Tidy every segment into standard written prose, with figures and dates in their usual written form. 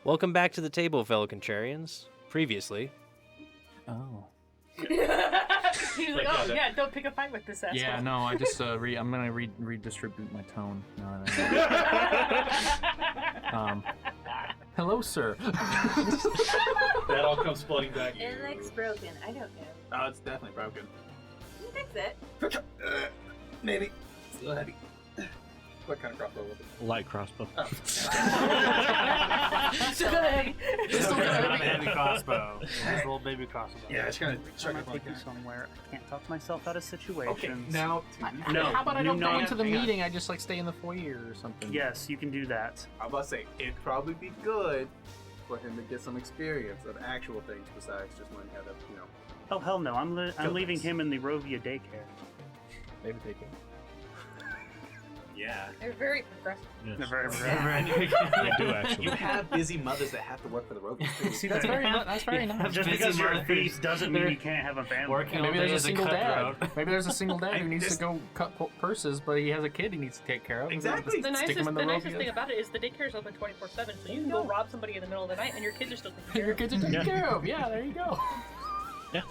Welcome back to the table, fellow Contrarians. Previously. Oh. He's like, oh yeah, don't pick a fight with this asshole. Yeah, no, I just I'm gonna redistribute my tone. Hello, sir. That all comes floating back. It looks broken. I don't know. Oh, it's definitely broken. You fix it. Maybe. Still heavy. What kind of crossbow was it? Light crossbow. Oh. Still heavy. Still got a heavy crossbow. It's a little baby crossbow. Yeah, it's kind of I'm not taken somewhere. I can't talk myself out of situations. Okay, now. No. How about I don't go not- into the hang on. meeting? I just like stay in the foyer or something. Yes, you can do that. I was about to say, it'd probably be good for him to get some experience of actual things besides just learning how to, Oh hell no! I'm Kill leaving this. him in the Rovia daycare. Maybe they can. Yeah. They're very progressive. Yes. They're very They do actually. You have busy mothers that have to work for the Rogan too. See, that's very nice. Just because you're a thief doesn't mean you can't have a family. Working Maybe all there's day a as single dad. cutthroat. Maybe there's a single dad who needs This- to go cut purses, but he has a kid he needs to take care of. Exactly. The Stick him nicest, in the the nicest Rovia. thing about it is the daycare is open 24/7, so you can go rob somebody in the middle of the night and your kids are still taken care Your of. kids are taken care of. Yeah, there you go.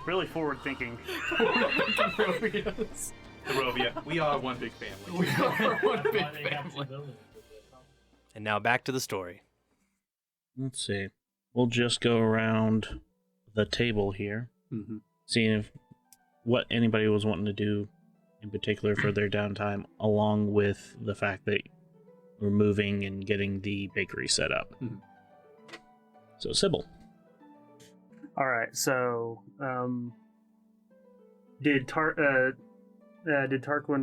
Really forward thinking. Rovias. The Rovia. We are one big family. We are one big family. And now back to the story. Let's see. We'll just go around the table here, seeing if what anybody was wanting to do in particular for their downtime, along with the fact that we're moving and getting the bakery set up. So, Sybil. All right. So, did Tarquin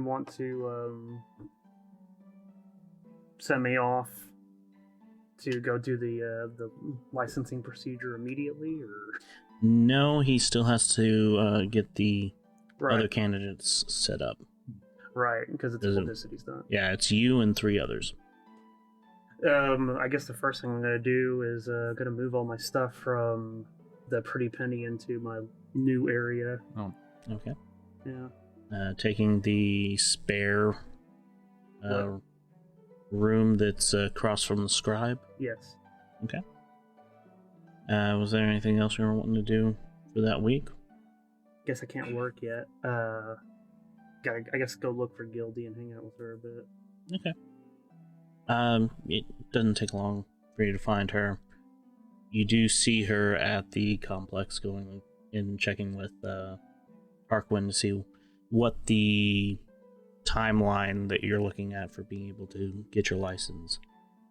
want to send me off to go do the licensing procedure immediately, or No, he still has to get the right? other candidates set up. Right, because it's Does it- publicity's done. Yeah, it's you and 3 others. I guess the first thing I'm gonna do is gonna move all my stuff from the Pretty Penny into my new area. Okay. Yeah. Taking the spare room that's across from the scribe. Yes. Okay. Was there anything else you were wanting to do for that week? Guess I can't work yet. I guess go look for Gildy and hang out with her a bit. Okay. It doesn't take long for you to find her. You do see her at the complex going and checking with Tarquin to see what the timeline that you're looking at for being able to get your license.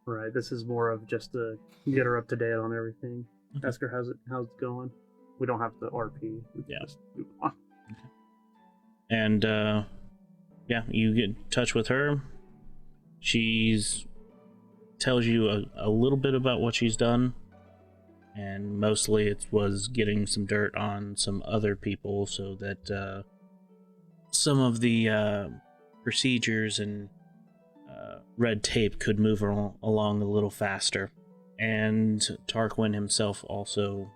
Right. This is more of just to get her up to date on everything. Okay. Ask her how's it going. We don't have to RP. We can Yeah. just move on. And yeah, you get in touch with her. She's tells you a little bit about what she's done, and mostly it was getting some dirt on some other people so that some of the procedures and red tape could move along a little faster. And Tarquin himself also,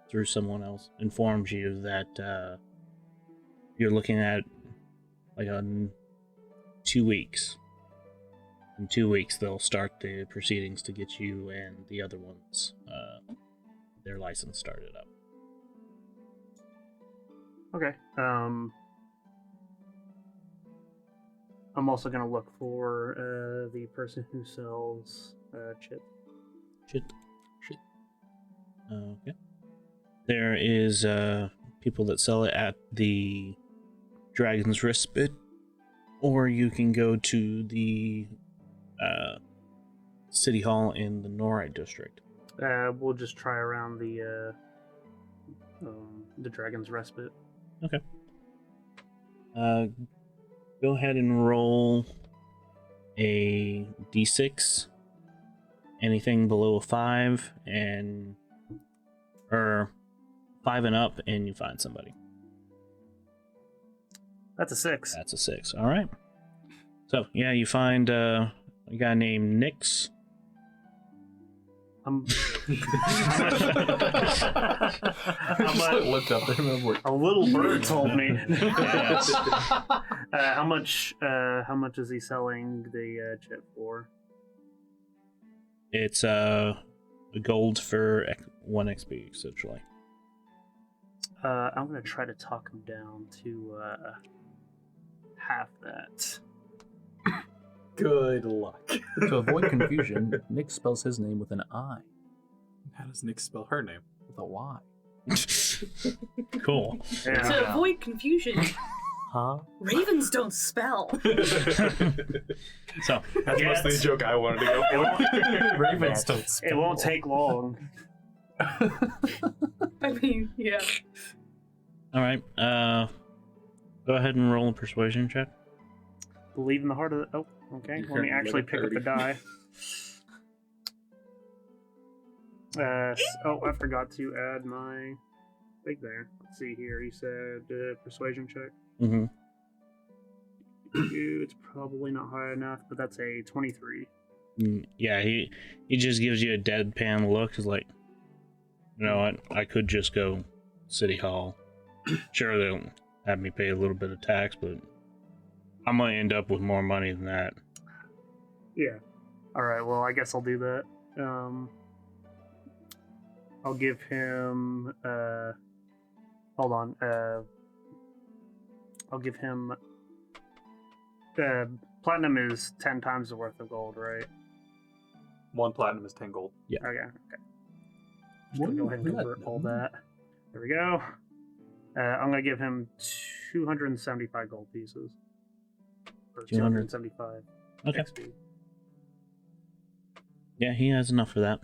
through someone else, informs you that you're looking at like 2 weeks. In 2 weeks, they'll start the proceedings to get you and the other ones their license started up. Okay. I'm also gonna look for the person who sells chip. Shit. Okay. There is people that sell it at the Dragon's Respite, or you can go to the City Hall in the Norite district. We'll just try around the Dragon's Respite. Okay. Go ahead and roll a d6. Anything below a 5 or 5 and up, and you find somebody. That's a 6. That's a 6. All right. So yeah, you find a guy named Nix. Looked up there. Remember. A little bird told me. Yes. How much is he selling the chip for? It's a gold for 1 XP, essentially. I'm gonna try to talk him down to half that. Good luck. To avoid confusion, Nick spells his name with an I, How does Nick spell her name? with a Y. Cool. Yeah. To avoid confusion, Huh? ravens don't spell. So, That's mostly the joke I wanted to go for. Ravens don't spell. It won't take long. I mean, yeah. all right. Go ahead and roll a persuasion check. Believe in the heart of the. Oh, okay. You're Let me currently actually level pick up the 30. die. I forgot to add my thing there. Let's see here. You said persuasion check. Mm-hmm. It's probably not high enough, but that's a 23. Yeah, he just gives you a deadpan look. He's like, you know what? I could just go City Hall. Sure, they'll have me pay a little bit of tax, but I'm gonna end up with more money than that. Yeah. All right. Well, I guess I'll do that. I'll give him. Hold on. I'll give him. Platinum is 10 times the worth of gold, right? 1 platinum is 10 gold. Okay. Just gonna go ahead and convert all that. There we go. I'm gonna give him 275 gold pieces. Or 200. 275 Okay. XP. Yeah, he has enough for that.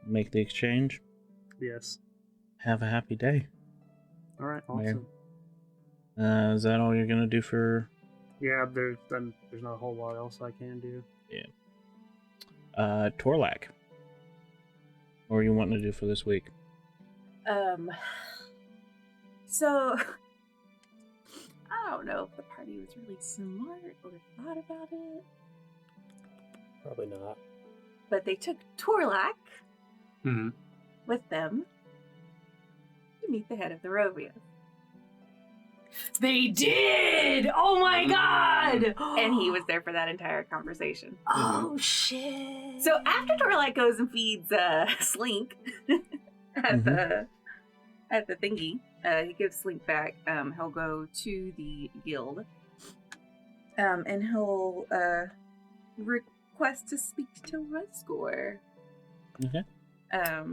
Make the exchange. Yes. Have a happy day. All right. Mayor. Awesome. Is that all you're gonna do for? Yeah. There's not a whole lot else I can do. Torlak? What are you wanting to do for this week? So I don't know if the party was really smart or thought about it, Probably not. but they took Torlak Mm-hmm. with them to meet the head of the Rovia. They did! Oh my god! And he was there for that entire conversation. Oh shit. So after Torlak goes and feeds Slink at the thingy, he gives Slink back. He'll go to the guild, and he'll request to speak to Rescore. Okay. I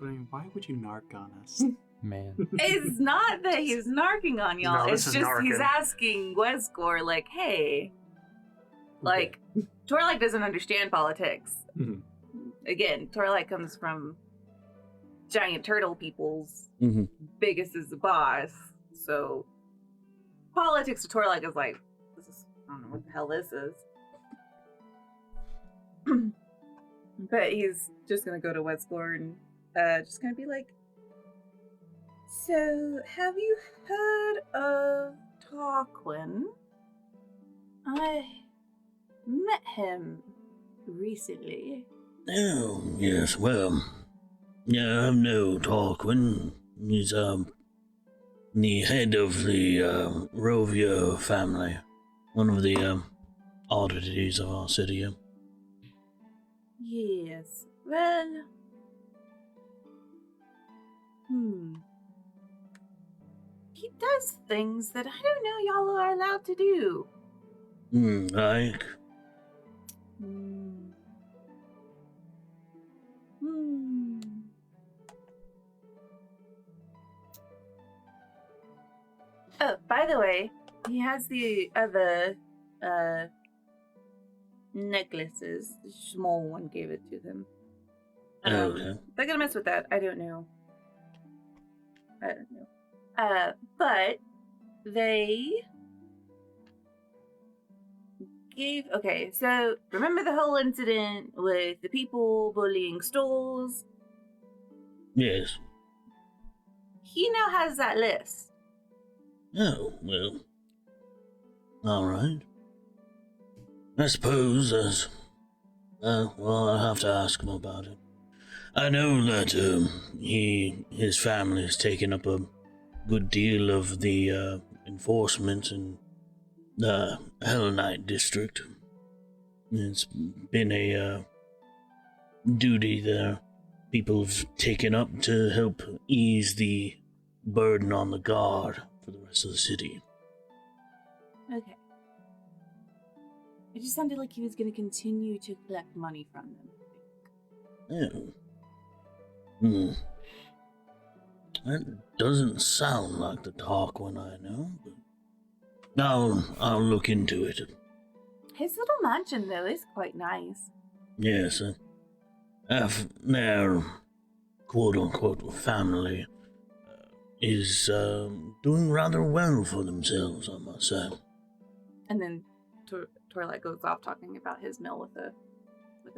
mean, why would you narc on us? Man. It's not that he's narking on y'all. No, it's this just is he's narking. asking Rescore, like, hey, like, Torlak doesn't understand politics. Mhm. Again, Torlak comes from giant turtle peoples. Mm-hmm. Biggest is the boss. So politics to Torlak is like, I don't know what the hell this is. But he's just gonna go to Westgore and just gonna be like, so have you heard of Tarquin? I met him recently. Oh, yes, well, yeah, I know Tarquin. He's, the head of the, Rovia family. One of the, oddities of our city. Yes. Well. He does things that I don't know y'all are allowed to do. Like? Oh, by the way, he has the other necklaces. The small one gave it to them. Okay. They're gonna mess with that. I don't know. But they gave. Okay, so remember the whole incident with the people bullying stalls? Yes. He now has that list. Oh, well. Alright. I suppose as... well, I'll have to ask him about it. I know that, his family has taken up a good deal of the, enforcement in the Hell Knight district. It's been a, duty there people have taken up to help ease the burden on the guard for the rest of the city. Okay. It just sounded like he was going to continue to collect money from them. Oh. That doesn't sound like the Tarquin I know, but I'll look into it. His little mansion, though, is quite nice. Yes, their quote-unquote family is doing rather well for themselves, I must say. And then Torlight goes off talking about his mill with a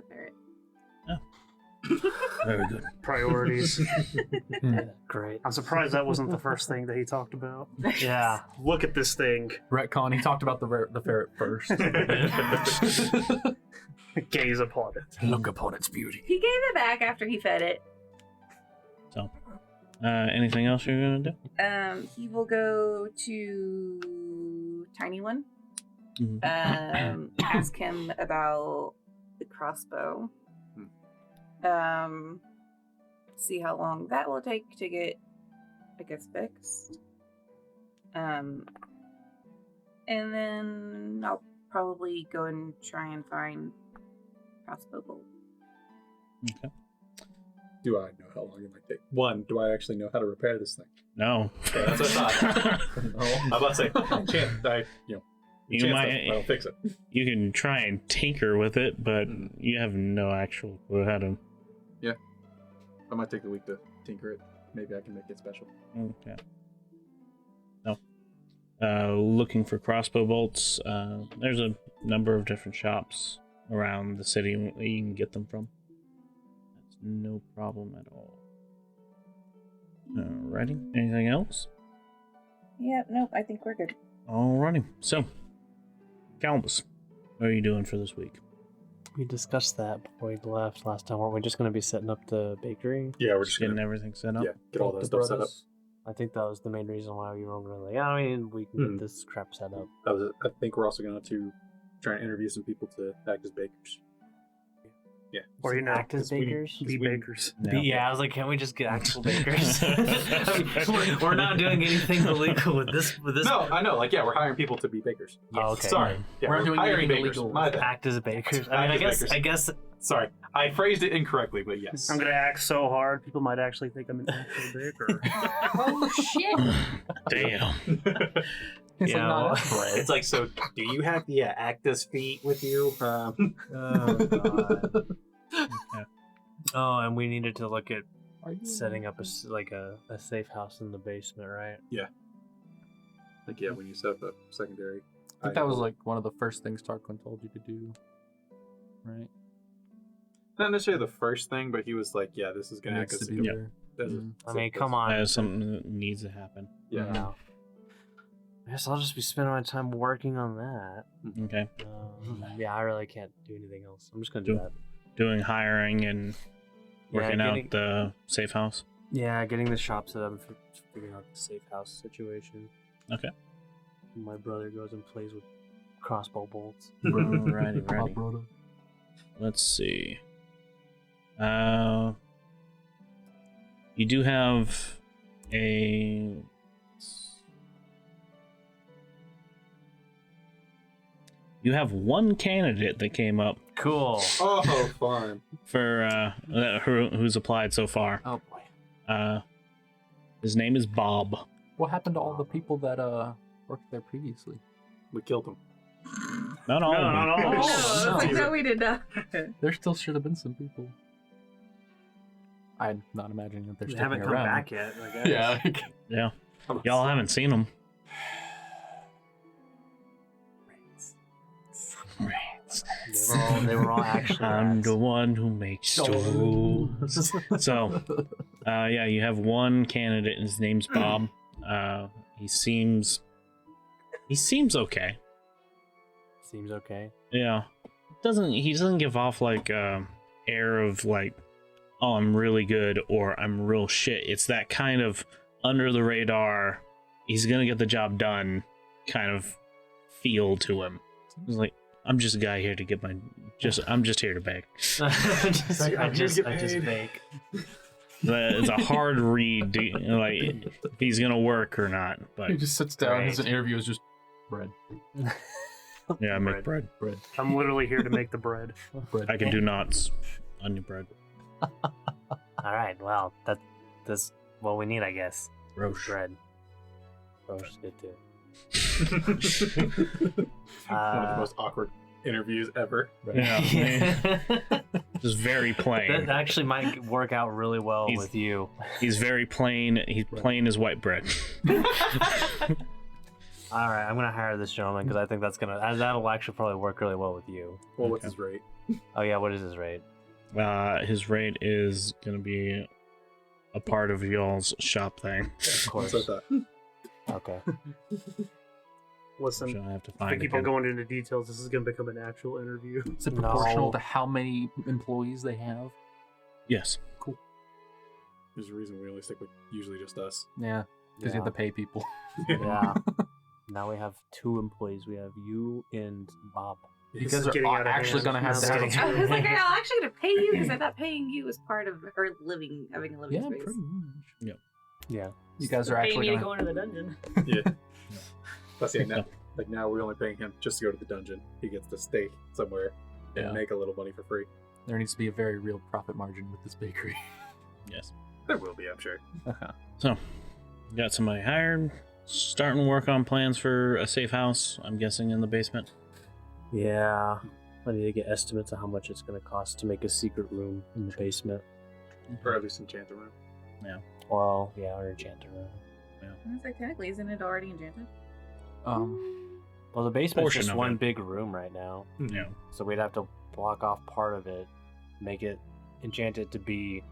ferret. Oh. Very good. Priorities. Great. I'm surprised that wasn't the first thing that he talked about. Yeah. Look at this thing. Retcon. He talked about the ferret first. Gaze upon it. Look upon its beauty. He gave it back after he fed it. So, anything else you're gonna do? He will go to Tiny One. Mm-hmm. Ask him about the crossbow. See how long that will take to get, I guess, fixed. And then I'll probably go and try and find crossbow bolt. Okay. Do I know how long it might take? One, do I actually know how to repair this thing? No. Okay, that's what I thought. I'm about to say, You might. I'll fix it. You can try and tinker with it, but you have no actual clue how to. Yeah. I might take a week to tinker it. Maybe I can make it special. Okay. No. Looking for crossbow bolts. There's a number of different shops around the city that you can get them from. That's no problem at all. Alrighty. Anything else? Yeah, nope, I think we're good. Alrighty. So, Calbus, what are you doing for this week? We discussed that before we left last time. Weren't we just going to be setting up the bakery? Yeah, we're just Getting everything set up? Yeah, get all that stuff set up. I think that was the main reason why we were really like, I mean, we can get this crap set up. That was it. I think we're also going to try and interview some people to act as bakers. Yeah. Or act as bakers? Be bakers. No. Yeah, I was like, can't we just get actual bakers? we're not doing anything illegal with this. No, I know. Like, yeah, we're hiring people to be bakers. Oh, okay. Sorry. Yeah, We're not doing hiring anything bakers. illegal. My bad. Act as bakers. I mean, Act as I guess. Sorry, I phrased it incorrectly, but yes. I'm gonna act so hard, people might actually think I'm an actual baker. Oh shit! Damn. It's Yeah, like, well, not It's like, so do you have the actus feet with you? Oh, God. Oh, and we needed to look at setting up a safe house in the basement, right? Like, yeah, when you set up a secondary. I think that was like one of the first things Tarquin told you to do, right? Not necessarily the first thing, but he was like, yeah, this is going to act Needs as to a be there. I mean, come on. That is something that needs to happen. Yeah. I guess I'll just be spending my time working on that. Okay. Yeah, I really can't do anything else. I'm just gonna do that. Doing hiring and working out the safe house. Yeah, getting the shop set up and figuring out the safe house situation. Okay. My brother goes and plays with crossbow bolts. Righty. Let's see. You do have a. You have one candidate that came up. Cool. Oh, fun. For who's applied so far. Oh boy. His name is Bob. What happened to all the people that worked there previously? We killed him. Not all of them. Not all. No, like, no, we did not. There still should have been some people. I'm not imagining that they're They sticking haven't come around. back yet, I guess. Yeah. Yeah. Y'all haven't seen them. They were all actually. I'm the one who makes stones. So, yeah, you have one candidate, and his name's Bob. He seems okay. Seems okay. Yeah, he doesn't give off like air of like, oh, I'm really good or I'm real shit. It's that kind of under the radar, he's gonna get the job done kind of feel to him. He's like, I'm just a guy here to get my. I'm just here to bake. I just bake. It's a hard read, like if he's gonna work or not. But He just sits down. His interview is just bread. yeah, I make bread. I'm literally here to make the bread. I can do knots on your bread. All right, well, that's what we need, I guess. Roche. Bread. Roche is good too. One of the most awkward interviews ever. Yeah. Just very plain. That actually might work out really well He's- with you. He's very plain. He's plain as white bread. All right, I'm gonna hire this gentleman because I think that'll actually probably work really well with you. Well, what's his rate? Oh yeah, what is his rate? His rate is gonna be a part of y'all's shop thing. Of course. That's what I thought. Okay. Listen, So I have to if I find keep it. on going into details, this is going to become an actual interview. Is it proportional No. to how many employees they have? Yes. There's a reason we only stick with usually just us. Yeah, because you have to pay people. Yeah. Now we have 2 employees. We have you and Bob. You This guys is are getting out of actually hand. going to have This to is have getting- I was like, I'm actually gonna pay you because I thought paying you was part of her having a living Yeah, space. pretty much. Yeah. You guys are Pay actually me to going go into the dungeon. Yeah. Plus, yeah, now, now we're only paying him just to go to the dungeon. He gets to stay somewhere and Yeah. make a little money for free. There needs to be a very real profit margin with this bakery. Yes. There will be, I'm sure. So, got somebody hired. Starting to work on plans for a safe house. I'm guessing in the basement. Yeah. I need to get estimates of how much it's going to cost to make a secret room in the basement. Or at least enchant the room. Well, yeah, or enchant a room. I was like, technically, isn't it already enchanted? Well, the basement's Portion just of one it. big room right now. Yeah. So we'd have to block off part of it, enchant it to be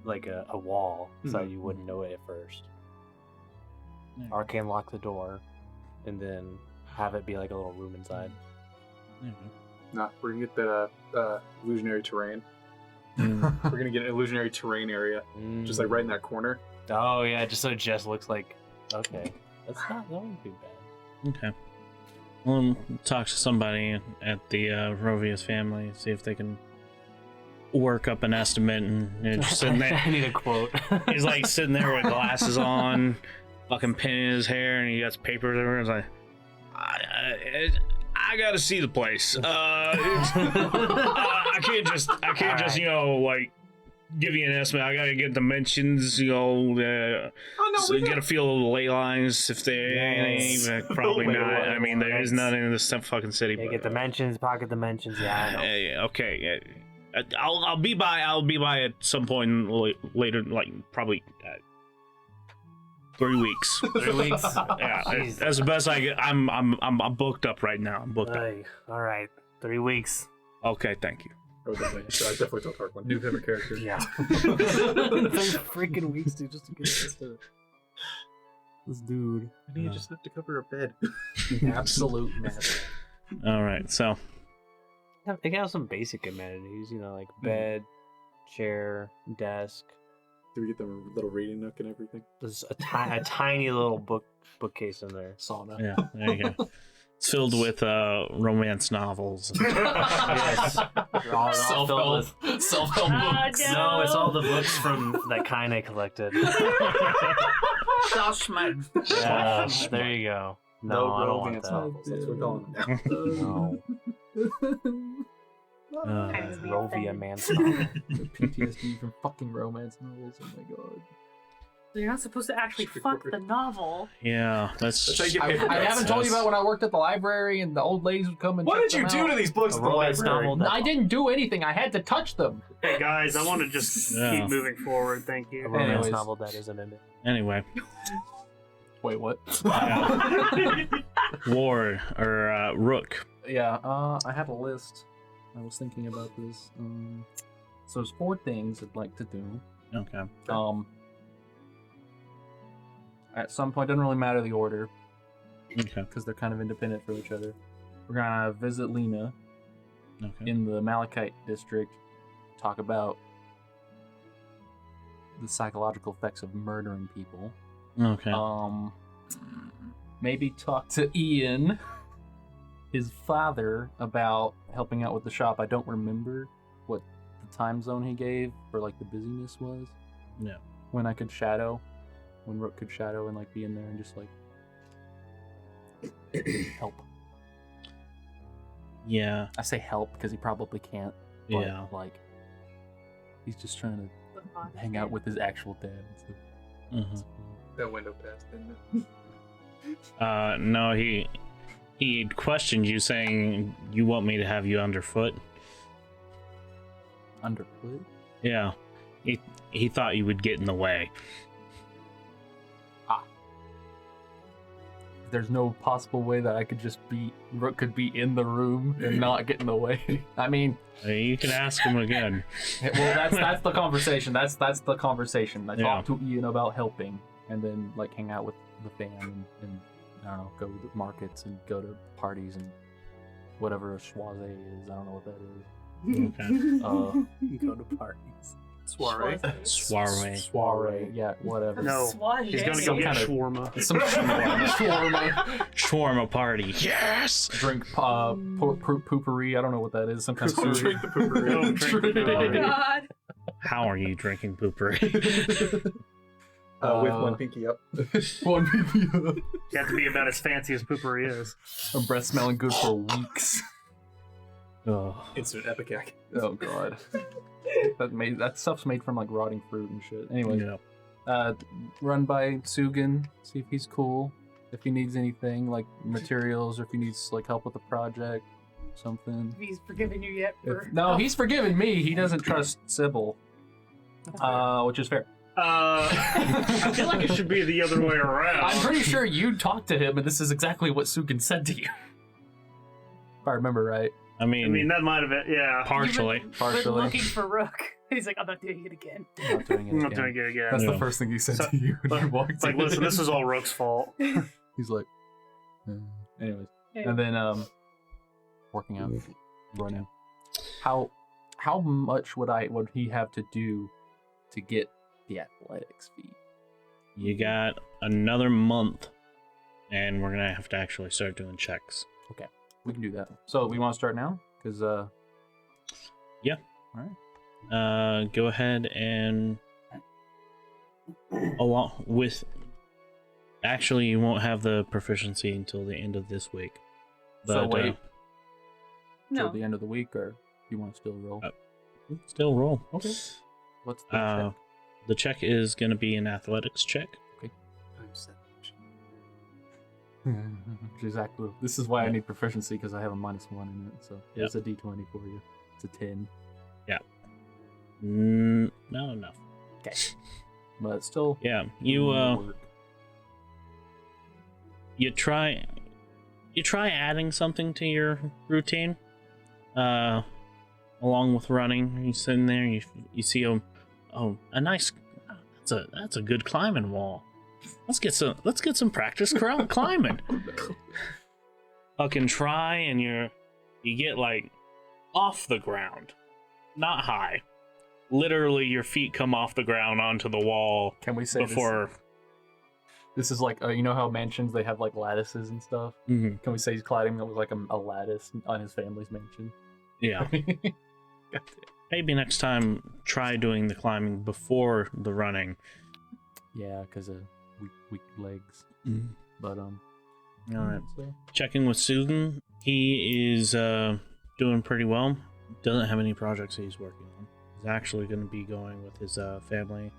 like a wall so that you wouldn't know it at first. Yeah. Arcane lock the door, and then have it be like a little room inside. Nah, we're gonna get that illusionary terrain. We're gonna get an illusionary terrain area, just like right in that corner. Oh yeah, just so it just looks like okay. That wouldn't be bad. Okay. Well, talk to somebody at the Rovius family, see if they can work up an estimate. And just sitting there. I need a quote. He's like sitting there with glasses on, fucking pinning his hair, and he got papers everywhere. He's like, I gotta see the place. I can't just, Alright. like give you an estimate. I gotta get dimensions, so you get a feel of the ley lines. If Yes. probably Ley not. I lines. mean, there is nothing in this fucking city. They but, get dimensions, pocket dimensions. Yeah, I know. yeah, okay. I'll be by. I'll be by at some point later, like probably 3 weeks. 3 weeks. Yeah, Jeez. that's the best I get. I'm booked up right now. I'm booked up. Ay, all right, 3 weeks. Okay, thank you. I definitely told Tarquin. New favorite character. Yeah. 3 freaking weeks, dude, just to get this dude. I think you just have to cover a bed. Absolute mess. All right, so They can have some basic amenities, like bed, chair, desk. Do we get the little reading nook and everything? There's a tiny little bookcase in there. Sauna. yeah, there you go. It's filled with romance novels. Yes. They're all filled with- Self-help books. No, it's all the books from that kind I collected. It's all schmutz. Yeah, there you go. No, I don't want romance that. novels. That's what we're calling them now. No. Kind of Rovia offended. Manslaughter. PTSD from fucking romance novels. Oh my god. So you're not supposed to actually fuck the novel. Yeah, that's. That's how you get I paper cuts. haven't told you about when I worked at the library and the old ladies would come and What check did you them do out. to these books A at the romance library? novel. I didn't do anything. I had to touch them. Hey guys, I want to just Yeah. keep moving forward. Thank A you. romance Anyways. novel that is an image. Anyway, Wait, what? Ward or Rook. Yeah, I had a list. I was thinking about this. So there's 4 things I'd like to do. Okay. At some point, doesn't really matter the order Okay. because they're kind of independent from each other. We're gonna visit Lena Okay. in the Malachite district. Talk about the psychological effects of murdering people. Okay. Maybe talk to Ian. his father about helping out with the shop. I don't remember what the time zone he gave for like the busyness was. No. When I could shadow, when RoC could shadow and like be in there and just like help. Yeah. I say help because he probably can't. But, Yeah. like he's just trying to hang out with his actual dad. So. Mm-hmm. That window passed, didn't it? No, he questioned you, saying, "You want me to have you underfoot?" Underfoot? Yeah. He thought you would get in the way. There's no possible way that I could just RoC could be in the room and not get in the way. I mean, You can ask him again. well, that's the conversation. That's the conversation. I Yeah. talked to Ian about helping, and then like hang out with the fam and I don't know, go to markets and go to parties and whatever a soiree is. I don't know what that is. Okay. Go to parties. Soiree. Soiree. Soiree, yeah, whatever. No, Swaz, he's gonna yeah. go get Some shawarma. Some shawarma. Shawarma party. Yes. Drink poopery. I don't know what that is. Some kind of food. Drink the poopery. Don't drink the Oh poopery. God. How are you drinking poopery? With one pinky up. One pinky. You have to be about as fancy as poopery is. My breath smelling good for weeks. Oh. Instant epicac. Oh god. That stuff's made from like rotting fruit and shit. Anyway, Yeah. Run by Sugan, see if he's cool. If he needs anything like materials, or if he needs like help with the project, something. If he's forgiven you yet? No, he's forgiven me. He doesn't trust Sybil, which is fair. I feel like it should be the other way around. I'm pretty sure you talked to him, and this is exactly what Sugan said to you. If I remember right. I mean, that might have been, yeah. partially. Been looking for RoC. He's like, I'm not doing it again. I'm not doing it I'm not again. doing it again. That's Yeah. the first thing he said So- to you when you walked It's like, in. listen, this is all RoC's fault. He's like, anyways, Yeah. and then working out, running. How much would he have to do to get the athletics feat? You got another month, and we're gonna have to actually start doing checks. Okay, we can do that. So we want to start now, because Yeah. All right. Go ahead and along with. Actually, you won't have the proficiency until the end of this week. So But, wait till No. the end of the week, or you want to still roll? Still roll. Okay. What's the check? The check is going to be an athletics check. Exactly. This is why I need proficiency, because I have a -1 in it. So Yeah. it's a D20 for you. It's a 10. Not enough. Okay. But still. Yeah, you work. you try adding something to your routine. Along with running, you sitting there, and you see a nice. That's a good climbing wall. Let's get some practice climbing. Fucking try, and you get like off the ground, not high. Literally, your feet come off the ground onto the wall. Can we say before? This is like you know how mansions they have like lattices and stuff. Mm-hmm. Can we say he's climbing with like a lattice on his family's mansion? Yeah. Maybe next time try doing the climbing before the running. Yeah, because of weak legs. Mm. But All right. So. Checking with Susan, he is doing pretty well. Doesn't have any projects he's working on. He's actually going to be going with his family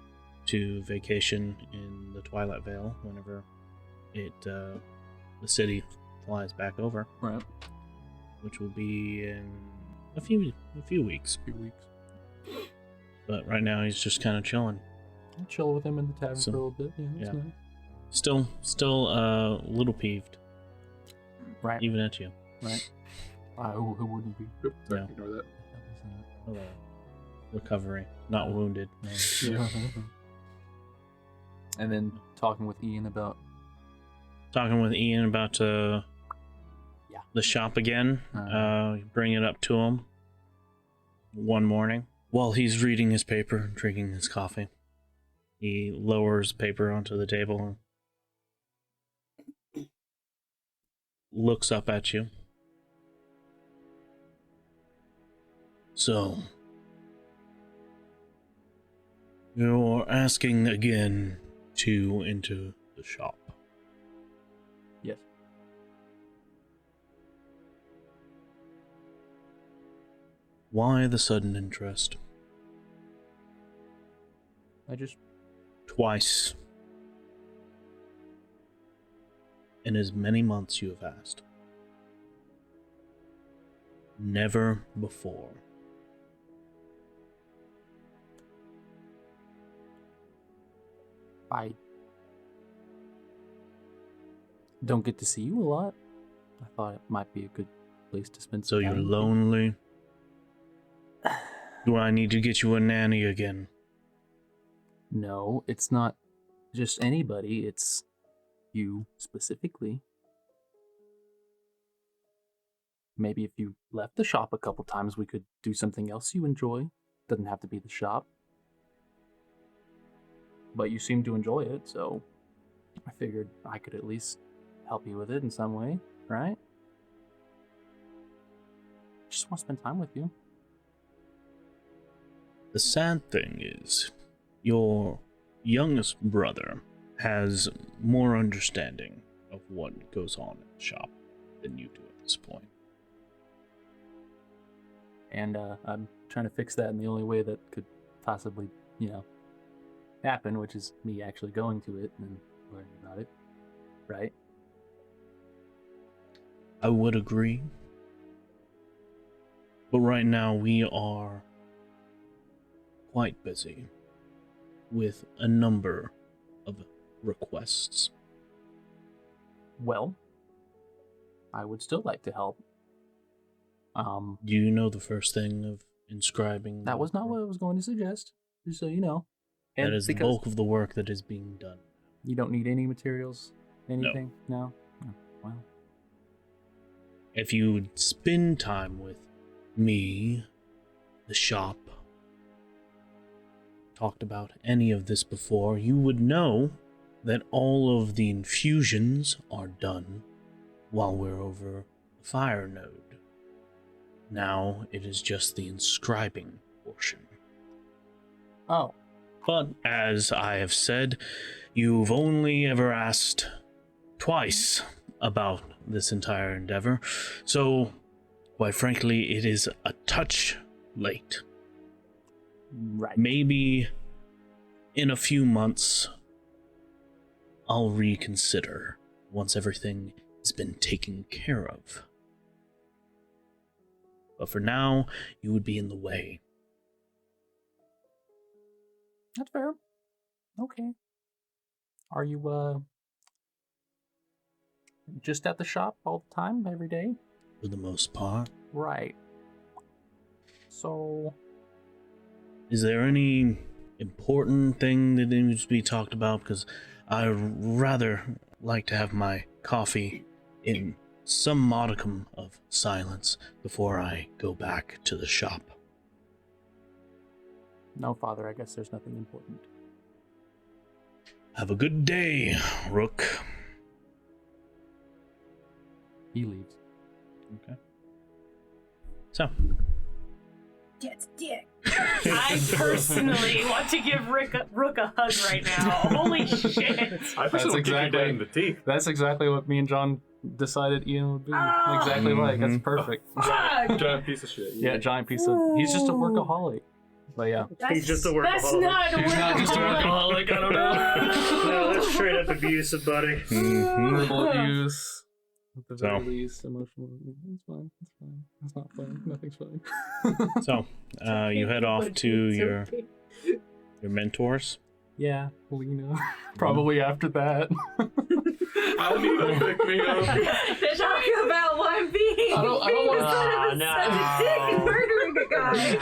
to vacation in the Twilight Vale whenever the city flies back over. Right. Which will be in a few weeks. But right now he's just kind of chilling. I'll chill with him in the tavern So- for a little bit. Yeah, that's yeah. nice. Still a little peeved. Right. Even at you. Right. Who wouldn't be? Sorry, Yeah. ignore that. Recovery, not wounded. No. Yeah. And then talking with Ian about Talking with Ian about the shop again. Bring it up to him one morning while he's reading his paper and drinking his coffee. He lowers paper onto the table and looks up at you. So, you're asking again to enter the shop. Yes. Why the sudden interest? Twice. In as many months you have asked. Never before. I don't get to see you a lot. I thought it might be a good place to spend some So time. you're lonely? Do I need to get you a nanny again? No, it's not just anybody, it's you specifically. Maybe if you left the shop a couple times, we could do something else you enjoy. Doesn't have to be the shop. But you seem to enjoy it, so I figured I could at least help you with it in some way, right? Just want to spend time with you. The sad thing is, your youngest brother has more understanding of what goes on in the shop than you do at this point. And I'm trying to fix that in the only way that could possibly, happen, which is me actually going to it and learning about it, right? I would agree. But right now we are quite busy with a number of requests. Well, I would still like to help. Do you know the first thing of inscribing? That was not what I was going to suggest, just so you know. That is the bulk of the work that is being done. You don't need any materials? Anything? No? Oh, well. If you would spend time with me, the shop, talked about any of this before, you would know that all of the infusions are done while we're over the fire node. Now it is just the inscribing portion. Oh. But as I have said, you've only ever asked twice about this entire endeavor, so quite frankly, it is a touch late. Right. Maybe in a few months, I'll reconsider once everything has been taken care of. But for now, you would be in the way. That's fair. Okay. Are you, just at the shop all the time, every day? For the most part. Right. So... Is there any important thing that needs to be talked about? Because I'd rather like to have my coffee in some modicum of silence before I go back to the shop. No, Father, I guess there's nothing important. Have a good day, RoC. He leaves. Okay. So. Gets dick. I personally want to give RoC a hug right now. Holy shit. That's exactly what me and John decided Ian would be. Exactly right. That's perfect. Giant piece of shit. Yeah, giant piece of... He's just a workaholic. But yeah. He's just a workaholic. That's not a He's not just a workaholic, I don't know. No, that's straight up abusive, buddy. Verbal abuse. At the very So. least, emotional. It's fine. It's fine. It's not fine. Nothing's fine. So, you head off to your mentors. Yeah, well, probably after that. I need to pick me up. Talk about one being I don't being wanna- such a dick and murdering a guy.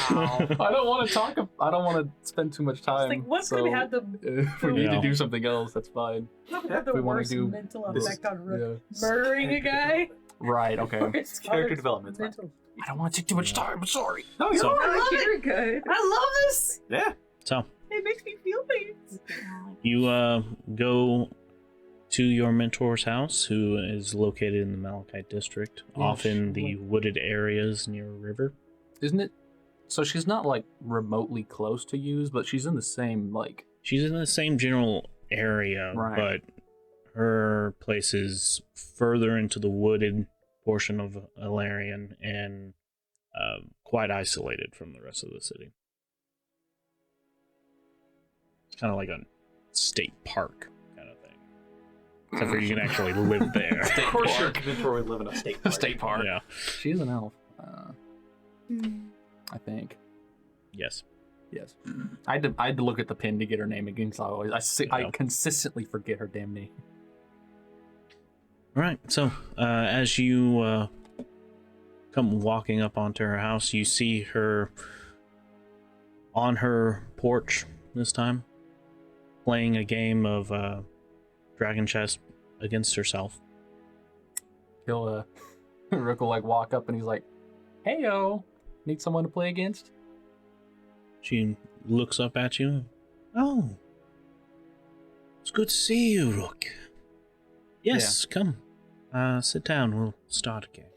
I don't want to talk. I don't want to spend too much time. Like, what so could have the if we need Yeah. to do something else, that's fine. the we wanna worst do mental this- effect on RoC? yeah. Murdering a guy? Right. Okay. Worst Character development. mental- I don't want to take too much time. I'm sorry. No, So- I love You're it. good. I love this. Yeah. So, It makes me feel things. you go to your mentor's house, who is located in the Malachite district, Yeah, off in the sure. wooded areas near a river. Isn't it So she's not like remotely close to you, but she's in the same like. She's in the same general area, Right. but her place is further into the wooded portion of Alarion and quite isolated from the rest of the city. It's kind of like a state park kind of thing. Except for you can actually live there. Of course, you're convinced where we live in a state park. State park. Yeah. She is an elf. I think. Yes. Yes. I had to look at the pin to get her name again because I consistently forget her damn name. All right. So as you come walking up onto her house, you see her on her porch this time, playing a game of dragon chess against herself. He'll Rook will like walk up and he's like, "Heyo, need someone to play against?" She looks up at you. Oh, it's good to see you, Rook. Yes, come. Sit down. We'll start again.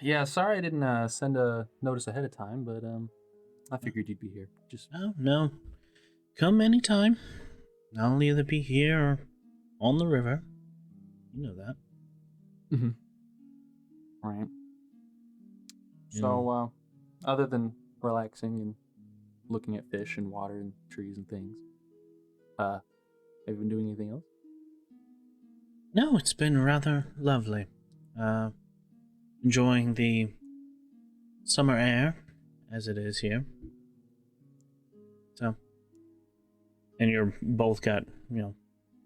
Yeah, sorry I didn't send a notice ahead of time, but I figured you'd be here. Just Oh, no. Come anytime. I'll either be here or on the river. You know that. right. So, other than relaxing and looking at fish and water and trees and things, have you been doing anything else? No, it's been rather lovely. Enjoying the summer air, as it is here. So, and you're both got,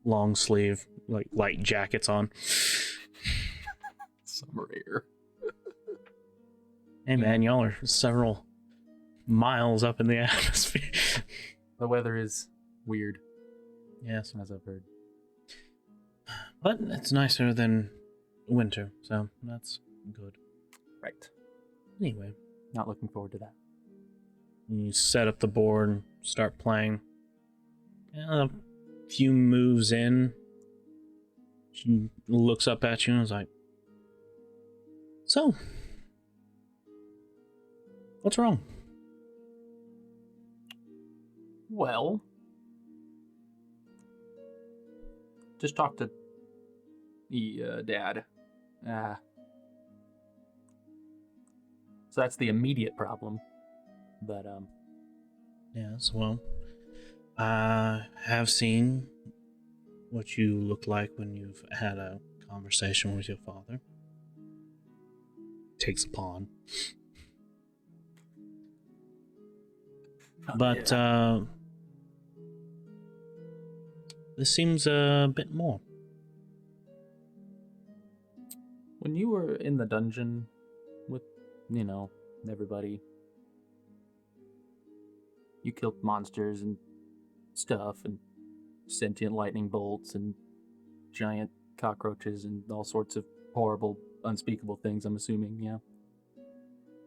long sleeve, like, light jackets on. Summer air. Hey man, y'all are several miles up in the atmosphere. The weather is weird, Yes. as I've heard. But it's nicer than winter, so that's good. Right. Anyway, Not looking forward to that. you set up the board and start playing. A few moves in, she looks up at you and is like, "So, what's wrong?" Well, just talk to Dad. So that's the immediate problem. But Yes, well, I have seen what you look like when you've had a conversation with your father. Takes a pawn. But this seems a bit more. when you were in the dungeon with, everybody, you killed monsters and stuff and sentient lightning bolts and giant cockroaches and all sorts of horrible, unspeakable things, I'm assuming, yeah.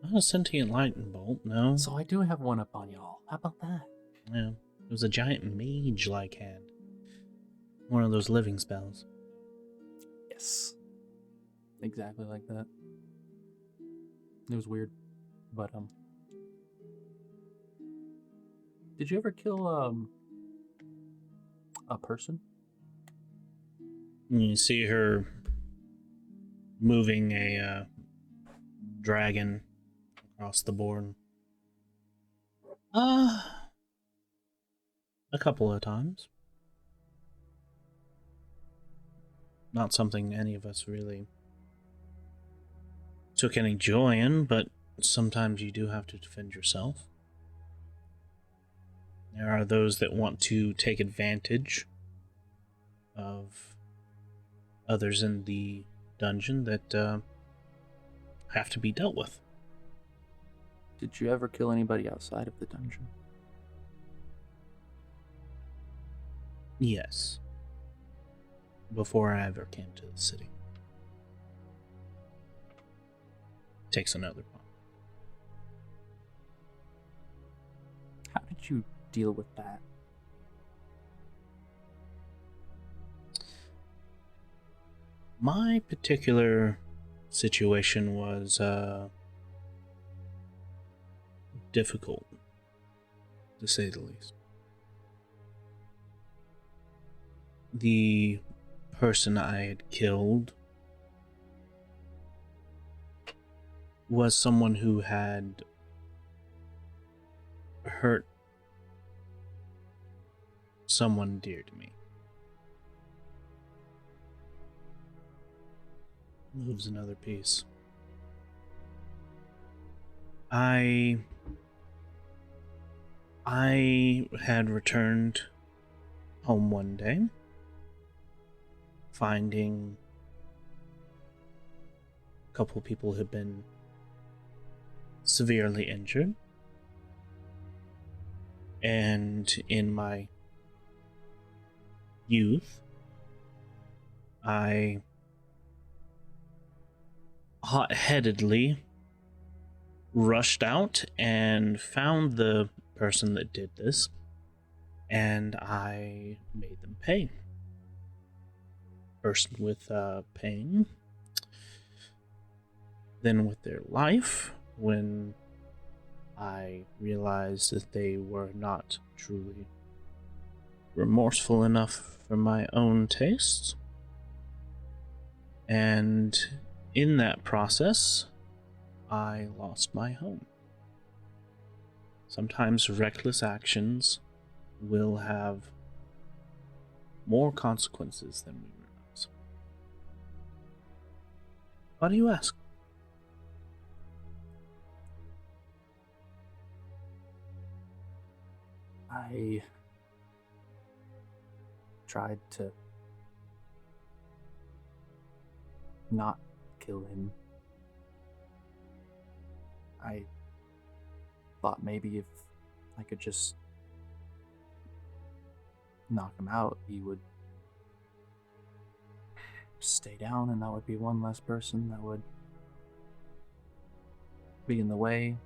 Not a sentient lightning bolt, no. So I do have one up on y'all. How about that? Yeah, it was a giant mage-like hand. One of those living spells. Yes. Exactly like that. It was weird. But, did you ever kill, a person? You see her moving a dragon across the board. A couple of times. Not something any of us really took any joy in, but sometimes you do have to defend yourself. There are those that want to take advantage of others in the dungeon that have to be dealt with. Did you ever kill anybody outside of the dungeon? Yes. Before I ever came to the city. Takes another one. How did you deal with that? My particular situation was difficult, to say the least. The person I had killed was someone who had hurt someone dear to me. Moves another piece. I had returned home one day, finding a couple of people had been severely injured, and in my youth, I hot-headedly rushed out and found the person that did this, and I made them pay. First with pain, then with their life, when I realized that they were not truly remorseful enough for my own tastes. And in that process, I lost my home. Sometimes reckless actions will have more consequences than we realize. Why do you ask? I tried to not kill him. I thought maybe if I could just knock him out, he would stay down, and that would be one less person that would be in the way.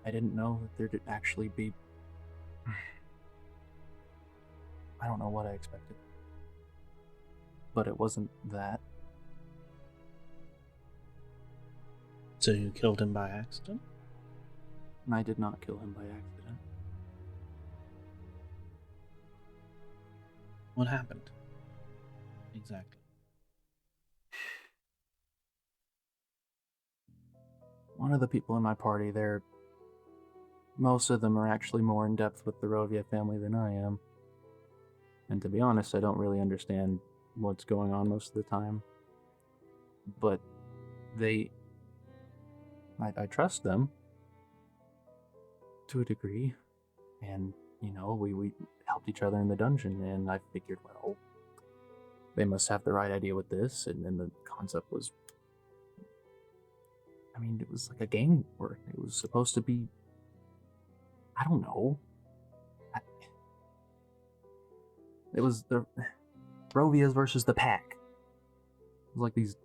I didn't know that there'd actually be... I don't know what I expected. But it wasn't that. So you killed him by accident? I did not kill him by accident. What happened? Exactly. One of the people in my party, most of them are actually more in depth with the Rovia family than I am. And to be honest, I don't really understand what's going on most of the time. But I trust them to a degree. And, we helped each other in the dungeon, and I figured, well, they must have the right idea with this, and then the concept was, it was like a game word. It was supposed to be, I don't know. It was the Rovias versus the Pack. It was like these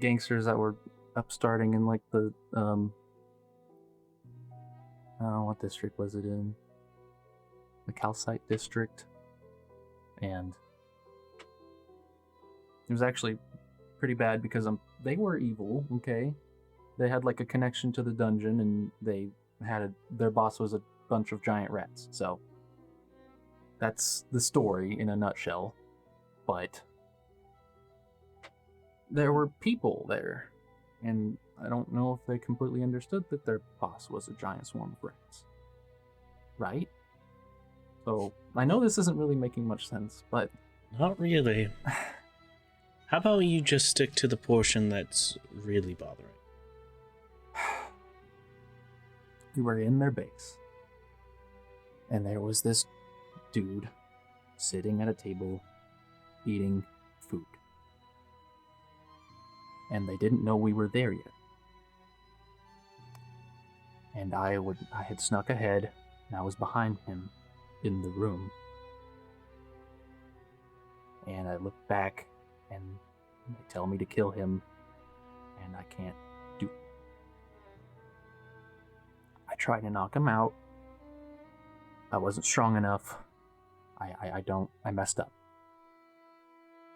gangsters that were upstarting in like the, I don't know, what district was it in? The Calcite district. And it was actually pretty bad because they were evil, okay? They had like a connection to the dungeon, and their boss was a bunch of giant rats. So that's the story in a nutshell. But there were people there, and I don't know if they completely understood that their boss was a giant swarm of rats. Right? So I know this isn't really making much sense, but... Not really. How about you just stick to the portion that's really bothering? We were in their base, and there was this dude sitting at a table eating food. And they didn't know we were there yet. And I had snuck ahead, and I was behind him in the room. And I looked back, and they tell me to kill him, and I can't do it. I tried to knock him out. I wasn't strong enough. I messed up.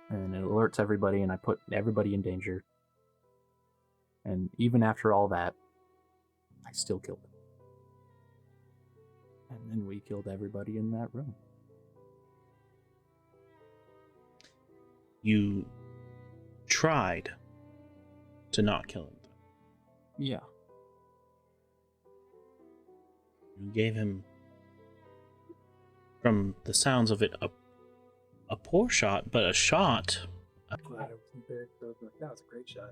And it alerts everybody, and I put everybody in danger. And even after all that, I still killed him. And then we killed everybody in that room. You tried to not kill him. Yeah. You gave him, from the sounds of it, a poor shot, but a shot. Glad I wasn't there. That was a great shot.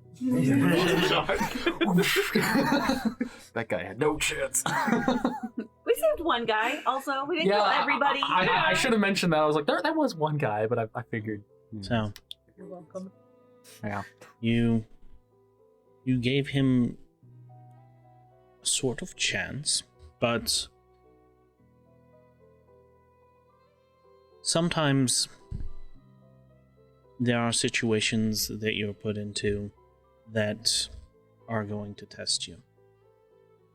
That guy had no chance. We saved one guy. Also, we didn't kill everybody. I should have mentioned that. I was like, there was one guy, but I figured. So, You're welcome. Yeah. You gave him a sort of chance, but sometimes there are situations that you're put into that are going to test you.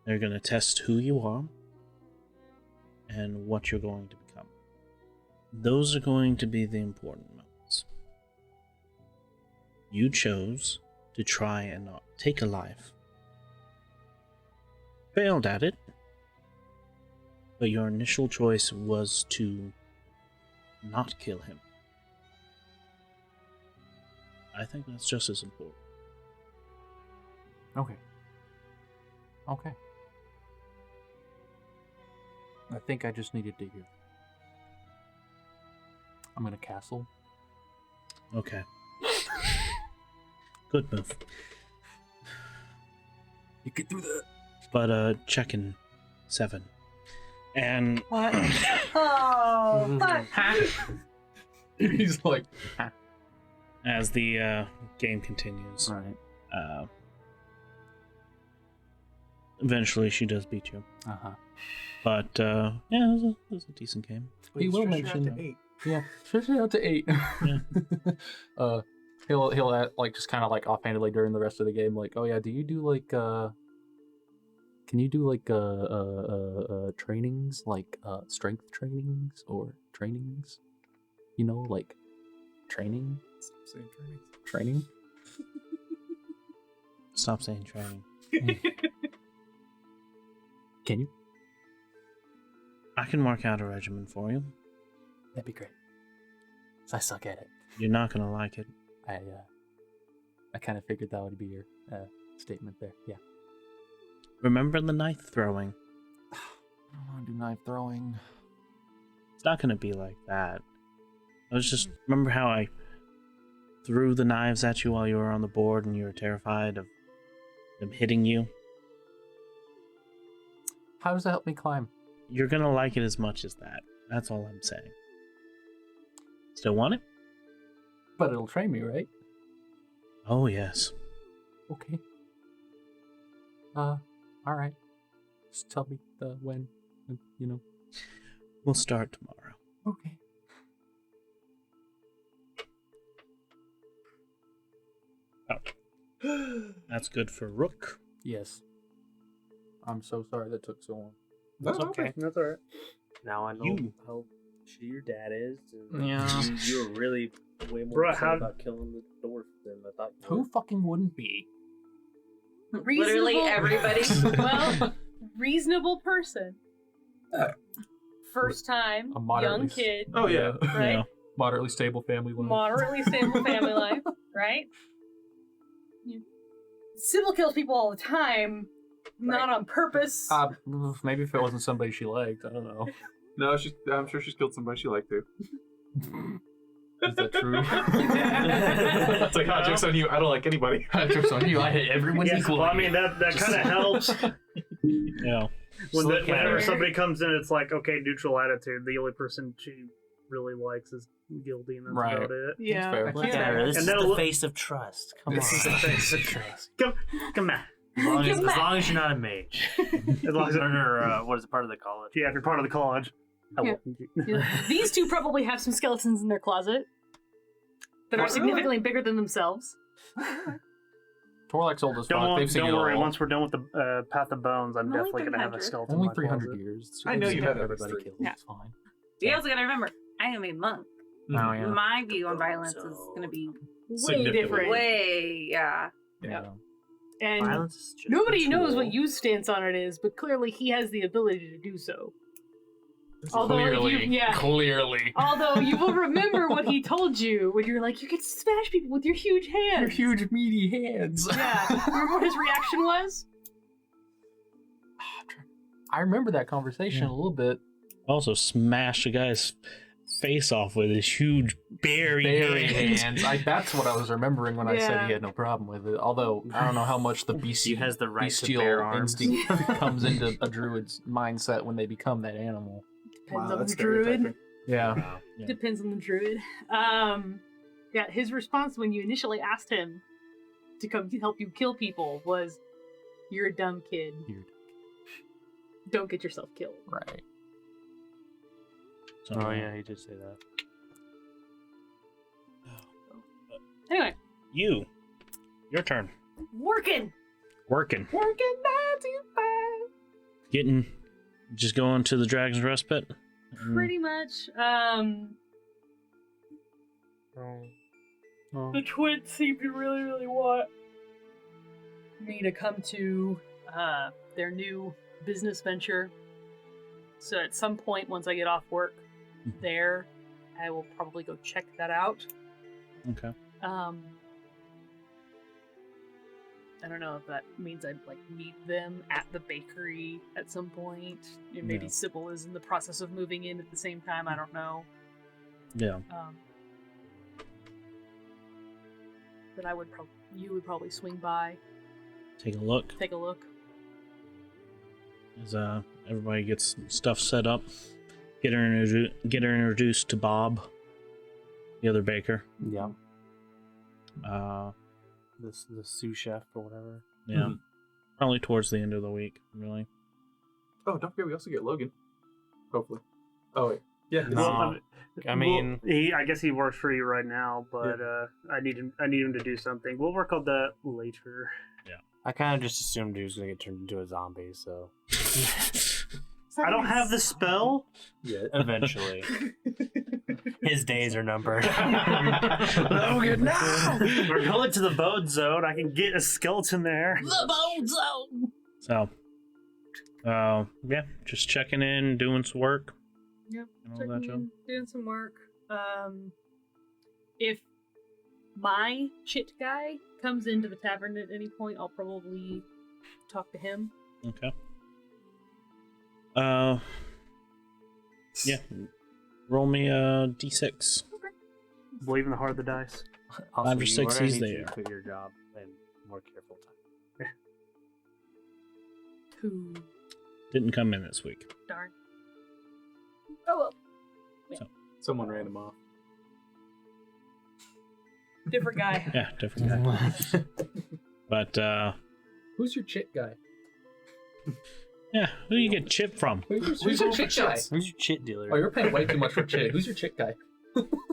They're going to test who you are and what you're going to become. Those are going to be the important moments. You chose to try and not take a life. Failed at it, but your initial choice was to not kill him. I think that's just as important. Okay. I think I just needed to hear. I'm gonna castle. Okay. Good move. You can do that. But check in 7. And What? Oh, fuck. He's like, as the game continues, right. Eventually she does beat you. But yeah, it was a decent game. He will mention. Yeah, stretch it out to 8. Yeah. He'll like just kind of like offhandedly during the rest of the game, like, oh yeah, do you do like can you do like trainings, like strength trainings or trainings? You know, like training. Same training. Training. Stop saying training. Can you? I can work out a regimen for you. That'd be great. 'Cause I suck at it. You're not gonna like it. I kind of figured that would be your statement there. Yeah. Remember the knife throwing? I don't want to do knife throwing. It's not gonna be like that. I was just remember how I threw the knives at you while you were on the board and you were terrified of them hitting you? How does that help me climb? You're gonna like it as much as that. That's all I'm saying. Still want it? But it'll train me, right? Oh, yes. Okay. All right. Just tell me when, you know. We'll start tomorrow. Okay. Oh. That's good for RoC. Yes. I'm so sorry that took so long. That's okay. That's alright. Now I know You. how shitty your dad is. And Yeah. You're really way more Bruh, upset how- about killing the dwarf than I thought you Who were. fucking wouldn't be? Literally Reasonable- everybody. Well, reasonable person. First time, A moderately young kid, Oh yeah. right? Yeah. Moderately stable family life. Moderately stable family life, right? Yeah. Sybil kills people all the time, not on purpose. Maybe if it wasn't somebody she liked, I don't know. No, I'm sure she's killed somebody she liked to. Is that true? It's like, oh, joke's on you. I don't like anybody. Jokes on you. I hate everyone Yes, equally. well, I mean that kind of helps. Yeah. Whenever somebody comes in, it's like, okay, neutral attitude. The only person she really likes is Gildy, and that's Right. about it. Yeah. fair. Yeah. Yeah, this And is then the look- face of trust. Come This on. is the face of trust. Come on. As long as you're not a mage. As long as or what is it, part of the college? yeah, if you're part of the college. Yeah. These two probably have some skeletons in their closet that are significantly bigger than themselves. Torlak's old as fuck. They've seen Don't it worry. all. Once we're done with the Path of Bones, I'm Only definitely gonna have a 300. skeleton. Only in my 300 closet. years. I know you have everybody history. killed. Yeah. It's fine. You also gotta remember, I am a monk. Oh, yeah. My view on violence is gonna be Way Significantly. different. way, yeah. Yeah. And Violence is just nobody a knows tool. what your stance on it is, but clearly he has the ability to do so. Although Clearly. Although you will remember what he told you when you're like, you can smash people with your huge hands. Your huge meaty hands. Yeah. Remember what his reaction was? I remember that conversation a little bit. Also smashed a guy's face off with his huge berry hands. That's what I was remembering when I said he had no problem with it. Although I don't know how much the He has the right to bestial bear arms. instinct comes into a druid's mindset when they become that animal. Depends Wow, on that's the druid. stereotyping. Yeah. Wow. Yeah. Depends on the druid. Yeah, his response when you initially asked him to come help you kill people was, "You're a dumb kid. Don't get yourself killed." Right. So, Oh yeah, he did say that. Anyway, your turn. working. Working. 9 to 5. Just going to the Dragon's Rest pit. Pretty much. The twins seem to really, really want me to come to their new business venture. So at some point, once I get off work there, I will probably go check that out. Okay. I don't know if that means I'd like meet them at the bakery at some point. You know, maybe Yeah. Sybil is in the process of moving in at the same time. I don't know. Yeah. But you would probably swing by, Take a look take a look. as everybody gets stuff set up. Get her introduced to Bob, the other baker. Yeah. The sous chef or whatever. Yeah. Probably towards the end of the week, really. Oh, don't forget we also get Logan. Hopefully. Oh wait. Yeah. No. I mean, I guess he works for you right now, but I need him to do something. We'll work on that later. I kind of just assumed he was going to get turned into a zombie, so I don't have the spell. Yeah. eventually. His days are numbered. Logan, no! We're going to the bone zone. I can get a skeleton there. The bone zone! So, yeah, just checking in, doing some work. Yep. And all that job. Doing some work. If my chit guy comes into the tavern at any point, I'll probably talk to him. Okay. Yeah. Roll me a d6. Believe in the heart of the dice. Also, 5 or you 6, are gonna he's need to there. Quit your job and work here full time. 2. Didn't come in this week. Darn. Oh well. Someone ran him off. Different guy. Yeah, different guy. But, Who's your chick guy? yeah, who do you get chip from? Who's your chick guy? Who's your chit dealer? Oh, you're paying way too much for chick. Who's your chick guy?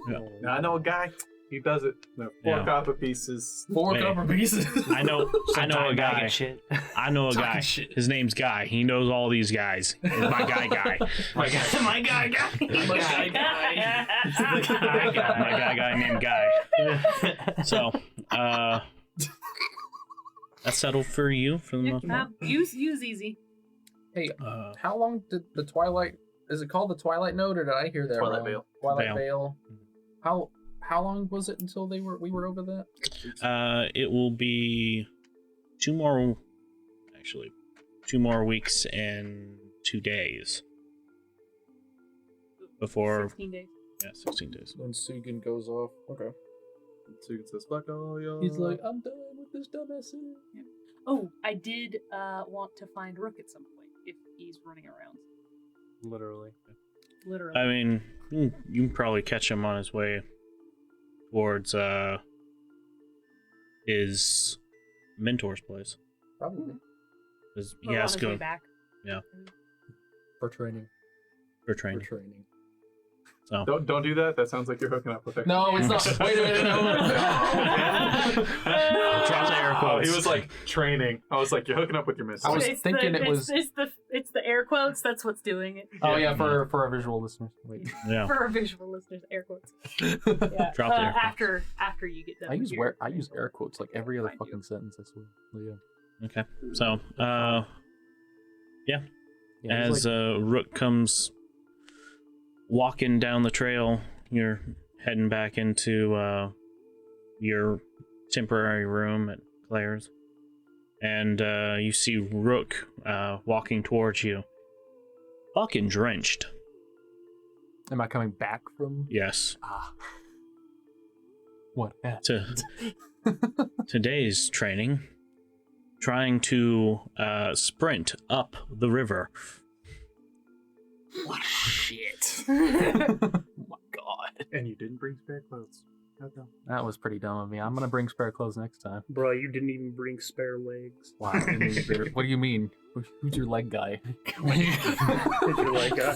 Now, I know a guy. He does it. No, 4 Yeah. copper pieces. 4 Wait. copper pieces. I know a guy. Shit. I know a Talking guy. shit. His name's Guy. He knows all these guys. He's my guy. My guy. My guy. My guy. My guy named Guy. So, that's settled for you for the most part. Use easy. Hey, how long did the Twilight? Is it called the Twilight Node, or did I hear that Twilight wrong? Veil. Twilight Veil. Veil. How long was it until we were over that? It will be 2 more weeks and 2 days before 16 days. 16 days. When Sugan goes off. Okay. So you can say, "Fuck all y'all." He's like, I'm done with this dumbass city. Oh, I did want to find Rook at some point if he's running around. Literally. Literally. I mean, you can probably catch him on his way towards his mentor's place. Probably. 'Cause Or he on has his to way go back. Yeah. For training. for training. For training. So Don't do that. That sounds like you're hooking up with her. No, it's not. Wait a minute. No. drop the air Oh, quotes. he was like training. I was like, you're hooking up with your mistress. I was thinking it was. It's the air quotes. That's what's doing it. Oh yeah, for our visual listeners. Wait. yeah. For our visual listeners, air quotes. Yeah. Drop the air quotes. After you get done. I with use your air quotes like every other Find fucking sentence. I swear. But yeah. Okay. So, yeah. Yeah, As RoC comes walking down the trail, you're heading back into your temporary room at Claire's. And you see RoC walking towards you. Fucking drenched. am I coming back from? Yes. What? Today's training, trying to sprint up the river. What shit? Oh my god. And you didn't bring spare clothes. Okay. That was pretty dumb of me. I'm gonna bring spare clothes next time. Bro, you didn't even bring spare legs. Wow. What do you mean? Who's your leg guy? Who's your leg guy?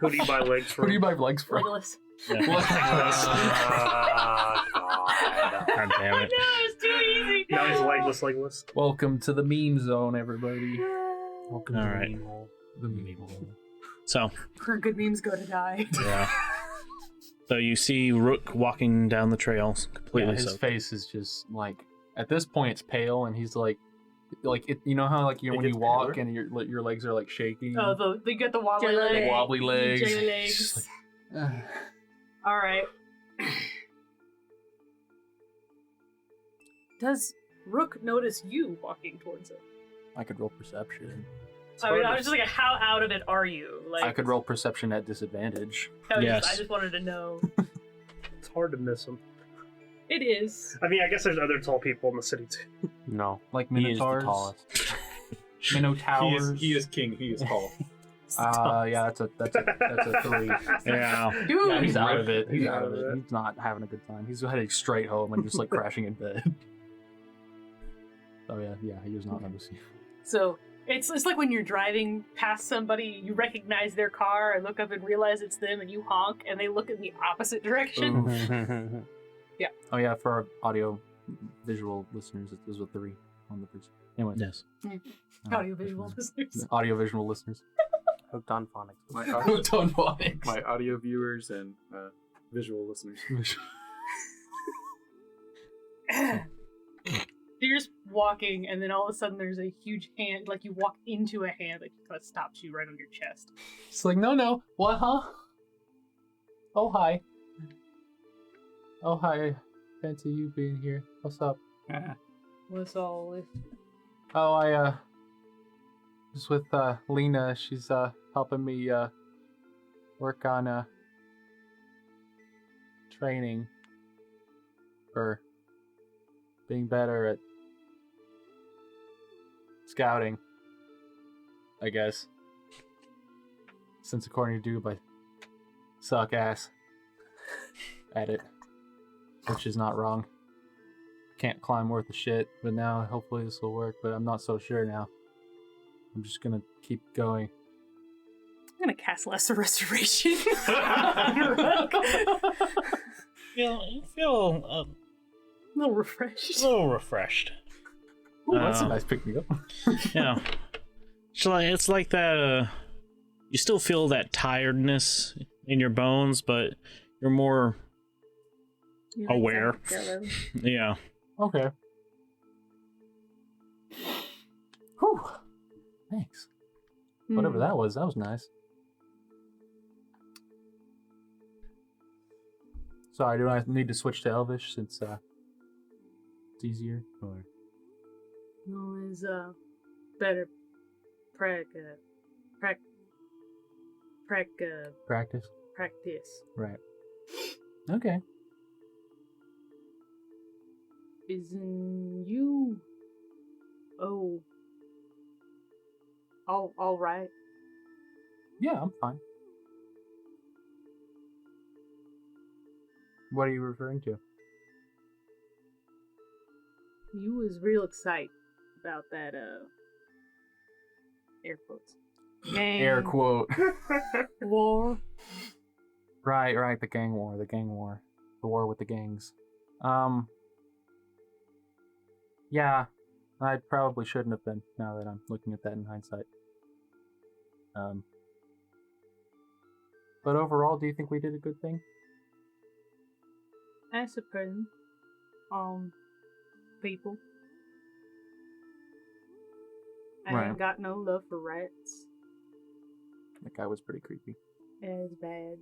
Who do you buy legs from? Who do you buy legs from? Legolas. Yeah. God damn it. No, it's too easy. Now he's legless. Welcome to the meme zone, everybody. Welcome All to right. the meme hole. The meme hole. So, Where good memes go to die. yeah. So you see RoC walking down the trail, completely His soaked. face is just like, at this point it's pale, and he's like it, you know how like when gets you walk paler? and your legs are like shaking. Oh, they get the wobbly Jelly legs. legs. Wobbly legs. Jelly It's just legs. like, All right. Does RoC notice you walking towards him? I could roll perception. I mean, I was just like, how out of it are you? Like, I could roll perception at disadvantage. Yes. I just wanted to know. It's hard to miss him. It is. I mean, I guess there's other tall people in the city too. No. Like He is the minotaurs. tallest. Minotaurs. He is king. He is tall. Yeah, that's a 3. Yeah. Dude. Yeah, he's out of it. He's He's out out of of it. it. He's not having a good time. He's heading straight home and just like crashing in bed. Oh yeah, he does not notice you. So it's like when you're driving past somebody, you recognize their car and look up and realize it's them, and you honk, and they look in the opposite direction. Ooh. Oh yeah, for our audio visual listeners, it was a 3 on the person. Anyway, Yes. Audio visual listeners. audio visual listeners. Hooked on phonics. Tone phonics. My audio viewers and visual listeners. You're just walking, and then all of a sudden there's a huge hand, like you walk into a hand that kind of stops you right on your chest. It's like, no. What, huh? Oh, hi. Oh, hi. Fancy you being here. What's up? What's all this? Oh, I, was with, Lena. She's, helping me, work on, training for being better at scouting, I guess. Since according to Doob, I suck ass at it, which is not wrong. Can't climb worth a shit, but now hopefully this will work, but I'm not so sure now. I'm just gonna keep going. I'm gonna cast Lesser Restoration. Feel a little refreshed. a little refreshed. Ooh, that's a nice pick me up. Yeah. It's like that, you still feel that tiredness in your bones, but you're more aware. Yeah. Okay. Whew. Thanks. Whatever that was nice. Sorry, do I need to switch to Elvish since it's easier? Or No, is better practice. practice? Right. Okay. Isn't you? Oh. All right. Yeah, I'm fine. What are you referring to? You was real excited about that air quotes. Gang Air quote. war. Right, the gang war. The war with the gangs. Yeah, I probably shouldn't have been, now that I'm looking at that in hindsight. But overall, do you think we did a good thing? I suppose. People. I ain't got no love for rats. That guy was pretty creepy. As bad.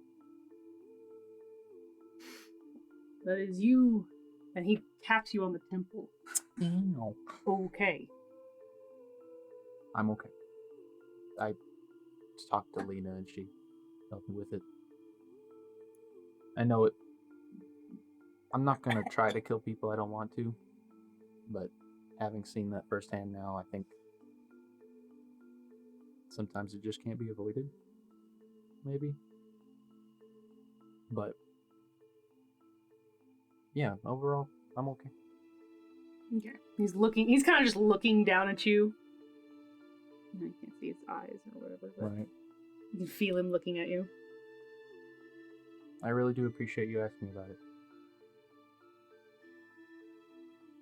That is you. And he taps you on the temple. No. Okay. I'm okay. I just talked to Lena and she helped me with it. I know it. I'm not gonna try to kill people I don't want to, but having seen that firsthand now, I think sometimes it just can't be avoided. Maybe. But yeah, overall, I'm okay. Okay. He's kind of just looking down at you. I can't see his eyes or whatever, but Right. you can feel him looking at you. I really do appreciate you asking about it.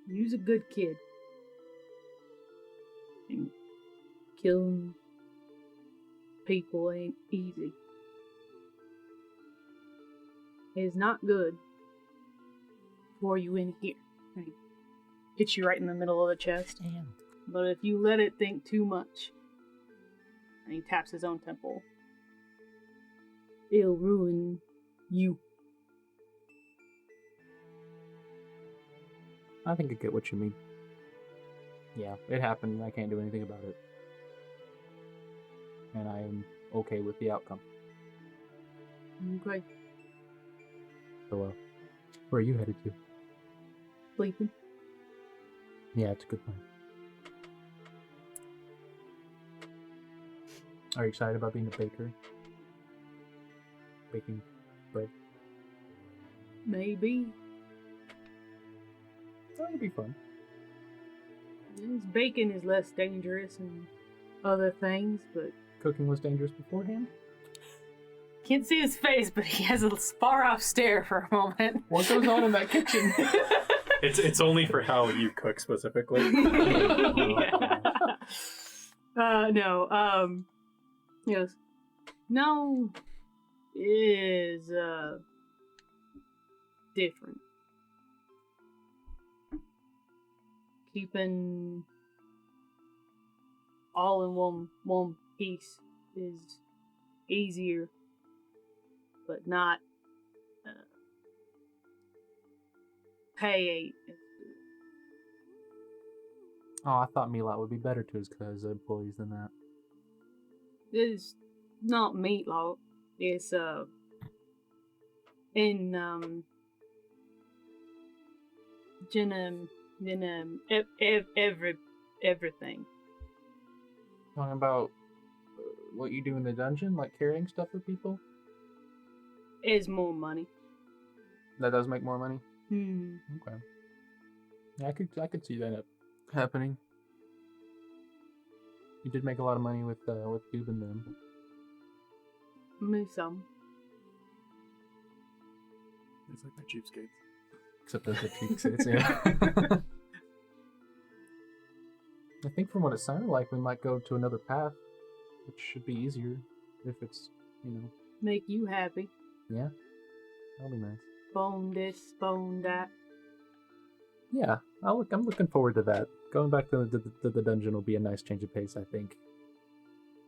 You's a good kid. And killing people ain't easy. It's not good for you in here. And he hits you right in the middle of the chest. Damn. But if you let it think too much, and he taps his own temple, it'll ruin you. I think I get what you mean. Yeah, it happened. I can't do anything about it. And I am okay with the outcome. Okay. So, where are you headed to? Sleeping. Yeah, it's a good plan. Are you excited about being a baker? Baking bread? Maybe. That would be fun. Yes, bacon is less dangerous and other things, but Cooking was dangerous beforehand? can't see his face, but he has a far off stare for a moment. What goes on in that kitchen? It's only for how you cook specifically. Yeah. No. He goes, no, is different. Keeping all in one piece is easier, but not pay. Oh, I thought Milat would be better to his employees than that. It's not meatloaf. It's in everything. Talking about what you do in the dungeon, like carrying stuff for people? Is more money. That does make more money? Hmm. Okay. Yeah, I could see that happening. You did make a lot of money with Dube and them. Me some. It's like my cheapskates. Except those are cheapskates, yeah. I think from what it sounded like, we might go to another path, which should be easier if it's, Make you happy. Yeah, that'll be nice. Bone this, bone that. Yeah, I'm looking forward to that. Going back to the dungeon will be a nice change of pace, I think.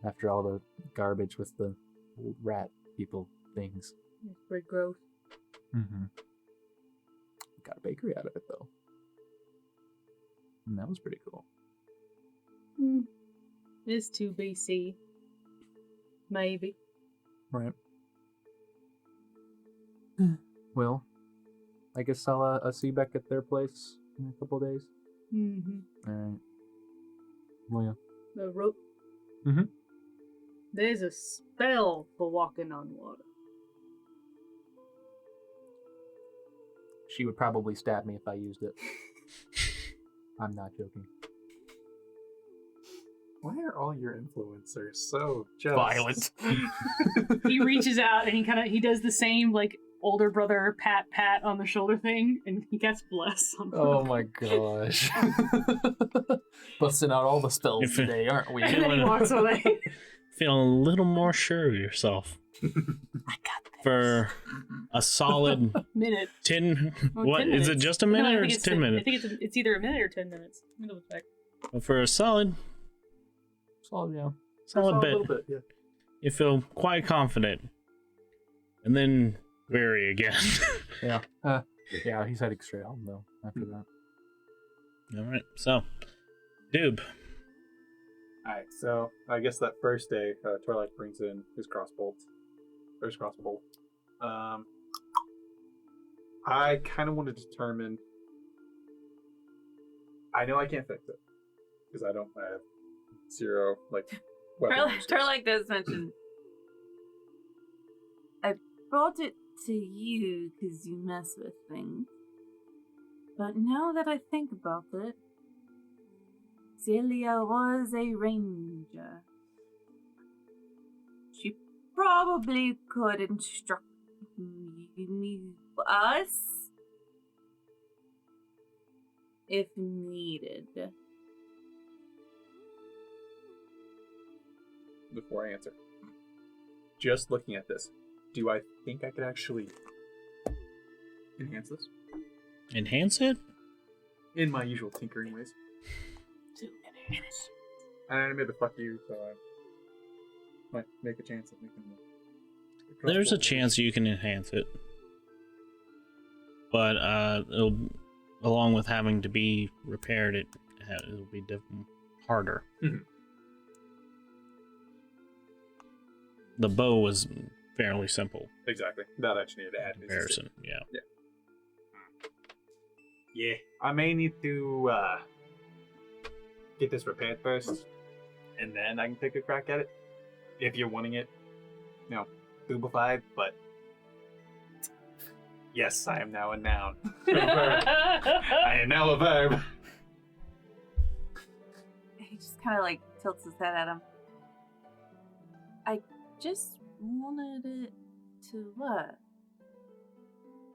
After all the garbage with the rat people things. It's pretty gross. Mm-hmm. Got a bakery out of it, though. And that was pretty cool. It's 2 BC. Maybe. Right. Well, I guess I'll see you back at their place in a couple days. Mm-hmm. Alright. Well, yeah. The rope. Mm-hmm. There's a spell for walking on water. She would probably stab me if I used it. I'm not joking. Why are all your influencers so just Violent. He reaches out and he does the same like older brother pat on the shoulder thing, and he gets bless on Oh my gosh. Busting out all the spells today, aren't we? And then he walks away. Feeling a little more sure of yourself. I got this. For a solid minute. 10. Well, What 10 is it? minutes. Just a No, I minute or think it's 10 minutes? I think it's either a minute or 10 minutes. Let me double check. For a solid yeah. Solid A bit. little bit, yeah. You feel quite confident. And then wary again. Yeah. Yeah, he's heading straight home, though, after that. Alright, so. Doob. Alright, so I guess that first day, Twilight brings in his crossbolt. Or his crossbow. I kind of want to determine. I know I can't fix it because I have 0 weapon. Twilight does mention. I brought it to you because you mess with things. But now that I think about it, Celia was a ranger. She probably could instruct us if needed. Before I answer, just looking at this, do I think I could actually enhance this Enhance it? in my usual tinkering ways? And I made the fuck you, so I might make a chance of making the There's a crossbow. chance you can enhance it. But along with having to be repaired, it'll be harder. Mhm. The bow was fairly simple. Exactly. That I just needed to add. Comparison, yeah. Yeah, I may need to get this repaired first, and then I can take a crack at it. If you're wanting it, dubified, but yes, I am now a noun. I am now a verb. He just kind of tilts his head at him. I just wanted it to work.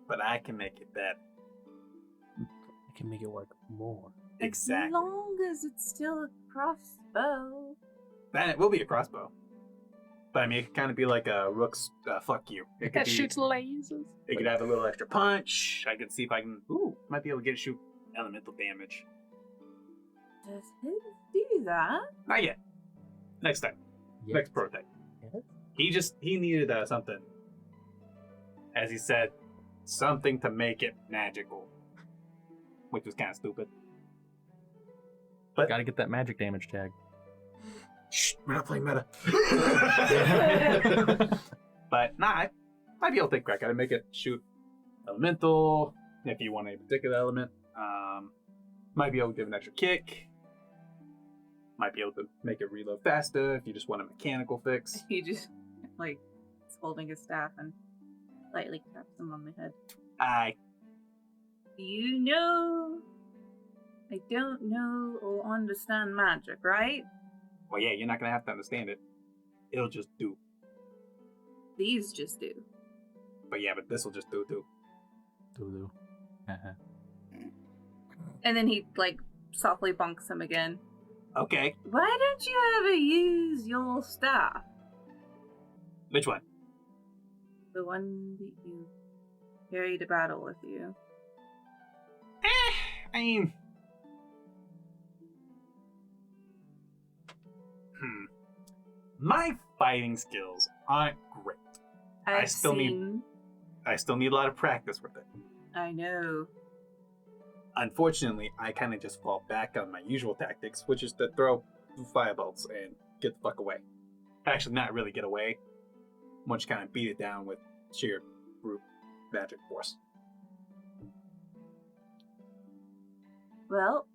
But I can make it better. I can make it work more. Exactly. As long as it's still a crossbow. Then it will be a crossbow. But I mean, it could kind of be like a RoC's fuck you. It could That be, shoots lasers. It could have a little extra punch. I could see if I can. Might be able to get it shoot elemental damage. Does his do that? Not yet. Next time. Yes. Next prototype. Yes. He needed something. As he said, something to make it magical. Which was kind of stupid. But Gotta get that magic damage tag. shh, we're not playing meta. But nah, I might be able to take a crack at it. Make it shoot elemental. If you want a particular element. Might be able to give an extra kick. Might be able to make it reload faster if you just want a mechanical fix. He just is holding his staff and lightly taps him on the head. You know, I don't know or understand magic, right? Well, yeah, you're not gonna have to understand it. It'll just do. These just do. But yeah, but this will just do too. Doo-doo. And then he softly bonks him again. Okay, Why don't you ever use your staff? which one? The one that you carry to battle with you. I mean, my fighting skills aren't great. I still need a lot of practice with it. I know. Unfortunately, I kind of just fall back on my usual tactics, which is to throw firebolts and get the fuck away. Actually, not really get away. Much kind of beat it down with sheer brute magic force. Well,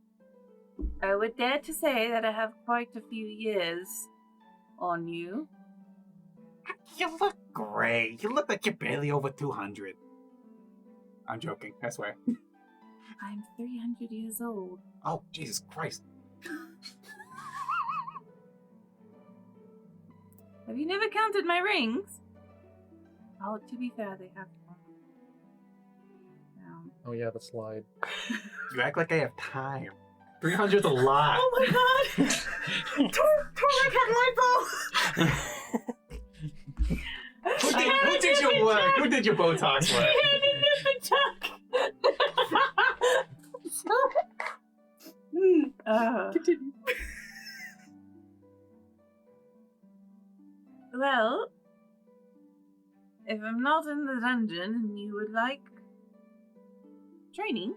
I would dare to say that I have quite a few years on you. You look great. You look like you're barely over 200. I'm joking, I swear. I'm 300 years old. Oh, Jesus Christ. Have you never counted my rings? Oh, to be fair, they have one. Oh yeah, the slide. You act like I have time. 300's a lot. Oh my god! Torek had my bow! Who did your work? Who did your Botox work? Continue. Well, if I'm not in the dungeon and you would like training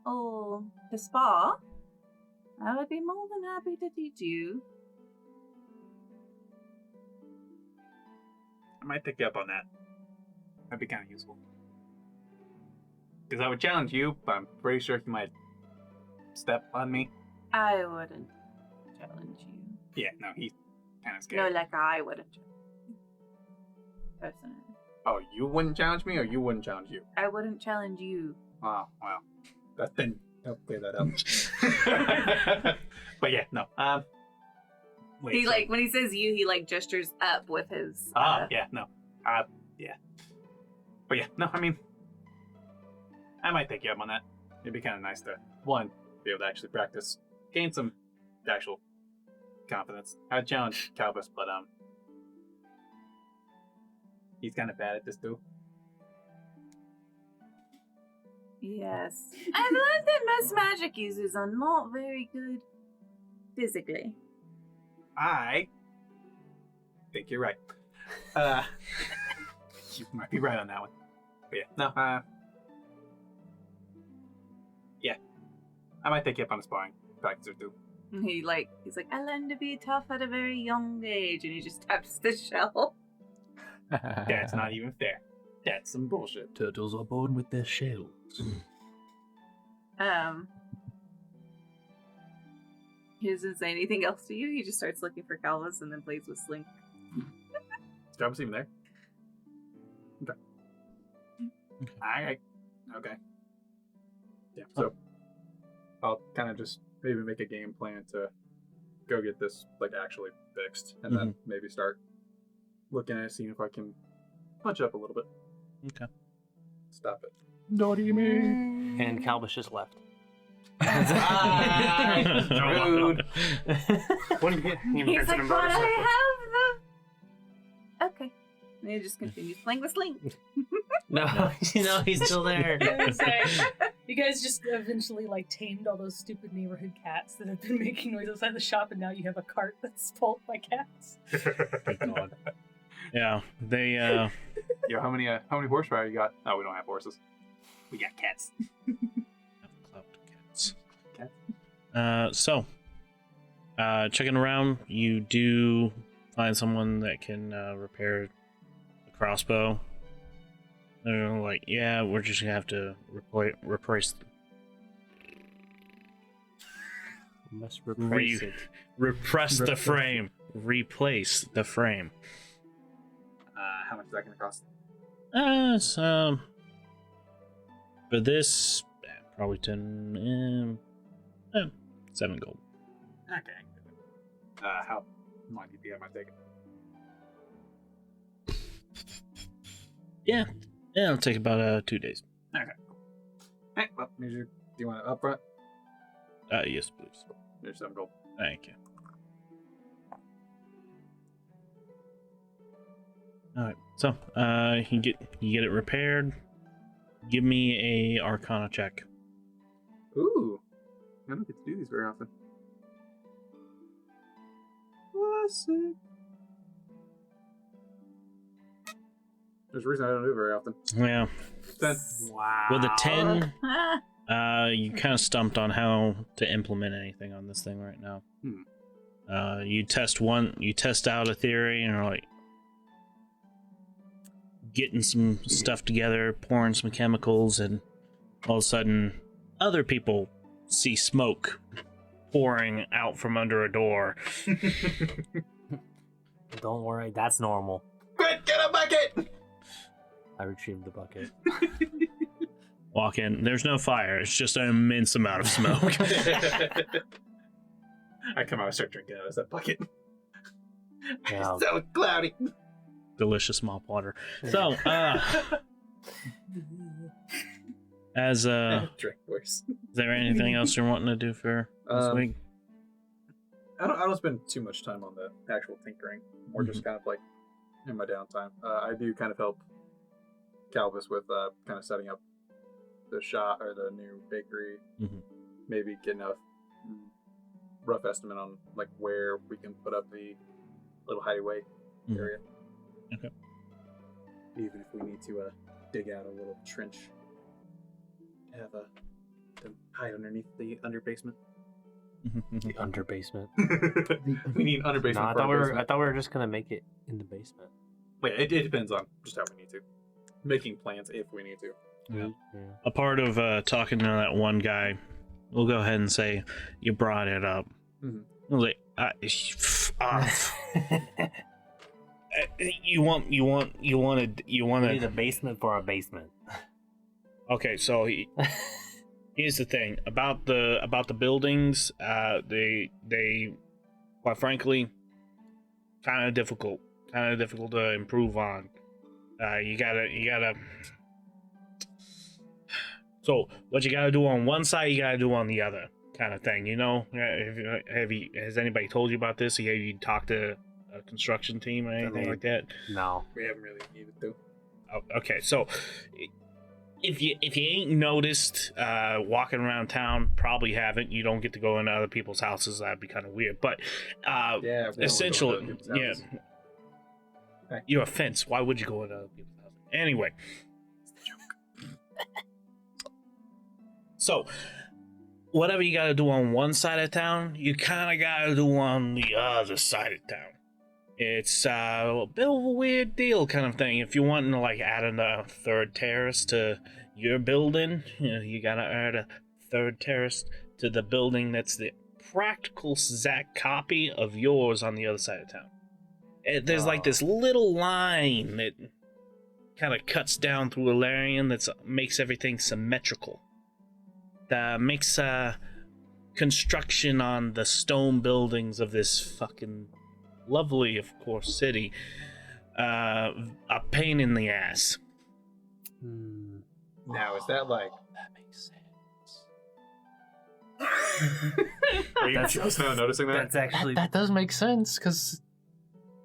or to spar, I would be more than happy to teach you. I might pick you up on that. That'd be kind of useful. Because I would challenge you, but I'm pretty sure he might step on me. I wouldn't challenge you. Yeah, no, he's kind of scared. No, like I wouldn't challenge you. Personally. Oh, you wouldn't challenge me, or you wouldn't challenge you? I wouldn't challenge you. Oh, wow. That then help clear that up. But yeah, no. Wait, He so- like when he says you, he like gestures up with his. yeah, no. Yeah. But yeah, no, I mean, I might take you up on that. It'd be kind of nice to, one, be able to actually practice, gain some actual confidence. I'd challenge Calvus, but he's kind of bad at this too. Yes. I've learned that most magic users are not very good physically. I think you're right. You might be right on that one. But yeah, no, yeah. I might take you up on a sparring practice or two. He's like, I learned to be tough at a very young age, and he just taps the shell. That's not even fair. That's some bullshit. Turtles are born with their shells. He doesn't say anything else to you. He just starts looking for Calvus and then plays with Slink. Is Calvus even there? Okay. Alright. Okay. Yeah, so I'll kind of just maybe make a game plan to go get this like actually fixed, and then maybe start looking at it, seeing if I can punch up a little bit. Okay. Stop it. Naughty me. And Calvus just left. Rude. What do you get? He's like, but I have the... Okay. And he just continues playing with Slink. No, he's still there. I was gonna say, you guys just eventually like tamed all those stupid neighborhood cats that have been making noise outside the shop, and now you have a cart that's pulled by cats. Good God. Yeah, they Yo, how many horsepower you got? Oh, we don't have horses. We got cats. cats. Checking around, you do find someone that can repair the crossbow. They're like, yeah, we're just gonna have to replace Must replace it. repress the frame, replace the frame. How much is that going to cost? For this, probably 7 gold. Okay. How long do you think I might take it? Yeah, it'll take about 2 days. Okay. Hey, well, do you want it up front? Yes, please. There's 7 gold. Thank you. Alright, so you get it repaired. Give me a Arcana check. Ooh. I don't get to do these very often. Classic. There's a reason I don't do it very often. Yeah. 10. Wow. With a 10, you kind of stumped on how to implement anything on this thing right now. You test out a theory, and you're like getting some stuff together, pouring some chemicals, and all of a sudden, other people see smoke pouring out from under a door. Don't worry, that's normal. Quick, get a bucket! I retrieved the bucket. Walk in. There's no fire. It's just an immense amount of smoke. I come out and start drinking out of that bucket. Yeah. It's so cloudy. Delicious mop water. So, as Drink worse. is there anything else you're wanting to do for this week? I don't spend too much time on the actual tinkering. More just kind of like in my downtime. I do kind of help Calvus with kind of setting up the shop or the new bakery. Maybe getting a rough estimate on like where we can put up the little hideaway area. Okay. Even if we need to dig out a little trench, have to hide underneath the underbasement. The underbasement. We need underbasement. No, I thought we were just gonna make it in the basement. Wait, it depends on just how we need to. Making plans if we need to. Yeah. A part of talking to that one guy, we'll go ahead and say you brought it up. Mhm. I was like, you wanted Need a basement for a basement. Okay, so here's the thing about the buildings. They quite frankly kind of difficult to improve on. You gotta. So what you gotta do on one side, you gotta do on the other, kind of thing. You know, has anybody told you about this? Have you talked to a construction team or anything like that? No. We haven't really needed to. Oh, okay, so if you ain't noticed walking around town, probably haven't. You don't get to go into other people's houses. That'd be kind of weird. But Yeah, essentially, yeah. Okay. You're a fence. Why would you go into other people's houses? Anyway. So, whatever you gotta do on one side of town, you kind of gotta do on the other side of town. It's a bit of a weird deal kind of thing. If you want to like add a third terrace to your building, you gotta add a third terrace to the building that's the practical exact copy of yours on the other side of town. There's like this little line that kind of cuts down through Alarian that makes everything symmetrical. That makes construction on the stone buildings of this fucking lovely, of course, city a pain in the ass. Now, is that like... That makes sense. Are you just now noticing that? That's actually That does make sense, because...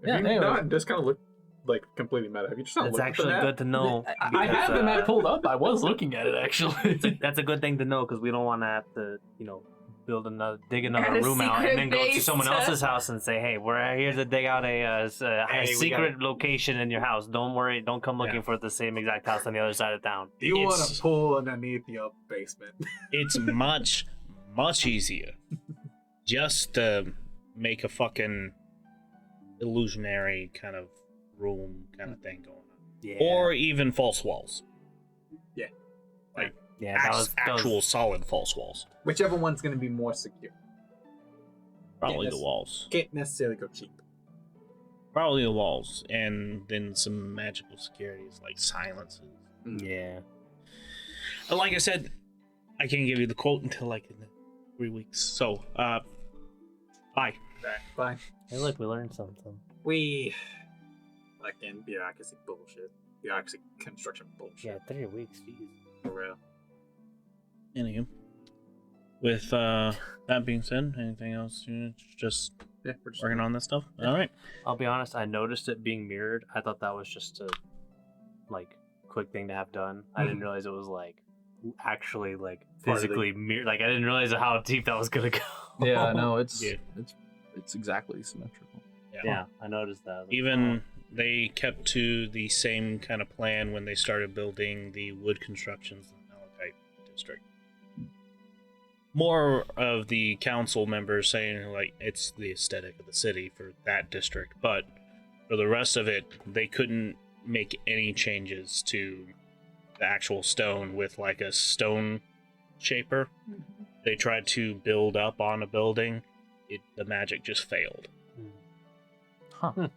Have you not just kind of look like completely meta? Have you just not that's looked actually at the good to know. I have the map pulled up. I was looking at it, actually. That's a good thing to know because we don't want to have to, dig another Add a room out and then go to secret someone base. else's house and say, "Hey, we're here to dig out a Hey, we secret location in your house. Don't worry, don't come looking Yeah. for the same exact house on the other side of town." Do you want It's- to pull underneath your basement? It's much easier just to make a fucking illusionary kind of room kind of thing going on. Yeah. Or even false walls. yeah, that was Actual solid false walls. Whichever one's going to be more secure. Probably Yes. the walls. Can't necessarily go cheap. Probably the walls. And then some magical securities like silences. Yeah. But like I said, I can't give you the quote until like in 3 weeks. So, bye. Fine. Hey, look, we learned something. We... Again, bureaucracy bullshit. Bureaucracy construction bullshit. Yeah, 3 weeks. Jeez. For real. Anywho. With that being said, anything else? You just Yeah, we're just... working on this stuff? All right. I'll be honest. I noticed it being mirrored. I thought that was just a quick thing to have done. I didn't realize it was actually physically mirrored. I didn't realize how deep that was gonna go. Yeah, I know. It's Yeah. it's exactly symmetrical. Yeah, I noticed that. I was like, Even they kept to the same kind of plan when they started building the wood constructions in the Malachite district. More of the council members saying it's the aesthetic of the city for that district, but for the rest of it, they couldn't make any changes to the actual stone with a stone shaper. They tried to build up on a building. The magic just failed. Huh.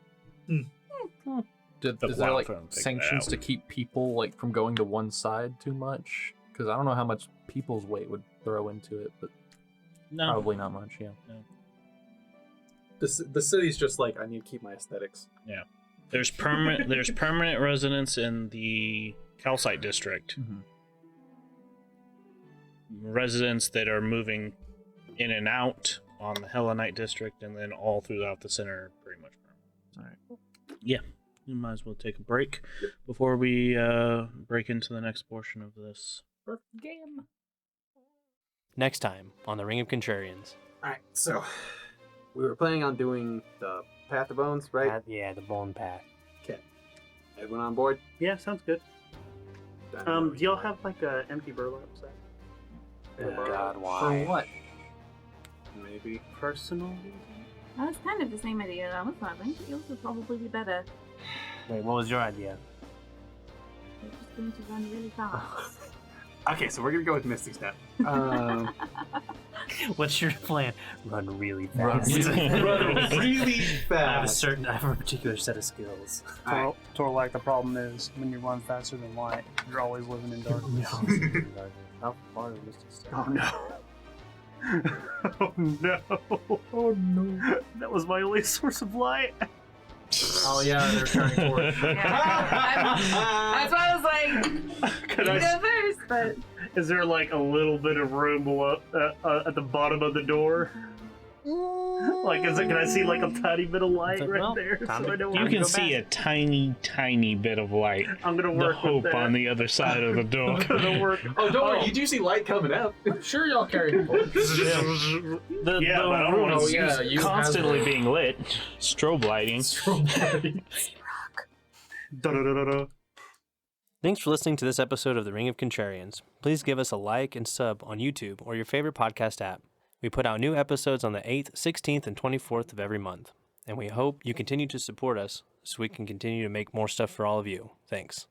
Took Is a there while for them to figure that sanctions out. to keep people from going to one side too much? Because I don't know how much people's weight would throw into it, but No. probably not much. Yeah. The city's just I need to keep my aesthetics. There's permanent residents in the calcite district. Mhm. Residents that are moving in and out on the Hellenite district, and then all throughout the center, pretty much permanent. All right. Yeah, we might as well take a break before we break into the next portion of this. Game. Next time on the Ring of Contrarians. Alright, so we were planning on doing the Path of Bones, right? Yeah, the bone path. Okay. Everyone on board? Yeah, sounds good. Do y'all have like a empty burlap sack? Oh God, why? For what? Maybe. Personal reason? That's kind of the same idea that I was having. Yours would probably be better. Wait, what was your idea? They're just going to run really fast. Okay, so we're gonna go with Misty Step. What's your plan? Run really Run fast. Run really I fast. have a particular set of skills. Torlak, the problem is when you run faster than light, you're always living in darkness. How far is Misty Step? Oh no. Oh no. Oh no. That was my only source of light. Oh yeah, they're turning forward. That's why I was like, Could you I, go first, but is there like a little bit of room below, at the bottom of the door? Like, can I see like a tiny bit of light right there? So I know where You to can go see back? a tiny, tiny bit of light. I'm gonna The work hope with that. on the other side of the door. I'm gonna work. Oh, don't worry, you do see light coming out. I'm sure y'all carry the bolt. The Yeah, but I don't room wanna is yeah, you constantly have- being lit. Strobe lighting. Da-da-da-da-da. Thanks for listening to this episode of the Ring of Contrarians. Please give us a like and sub on YouTube or your favorite podcast app. We put out new episodes on the 8th, 16th, and 24th of every month. And we hope you continue to support us so we can continue to make more stuff for all of you. Thanks.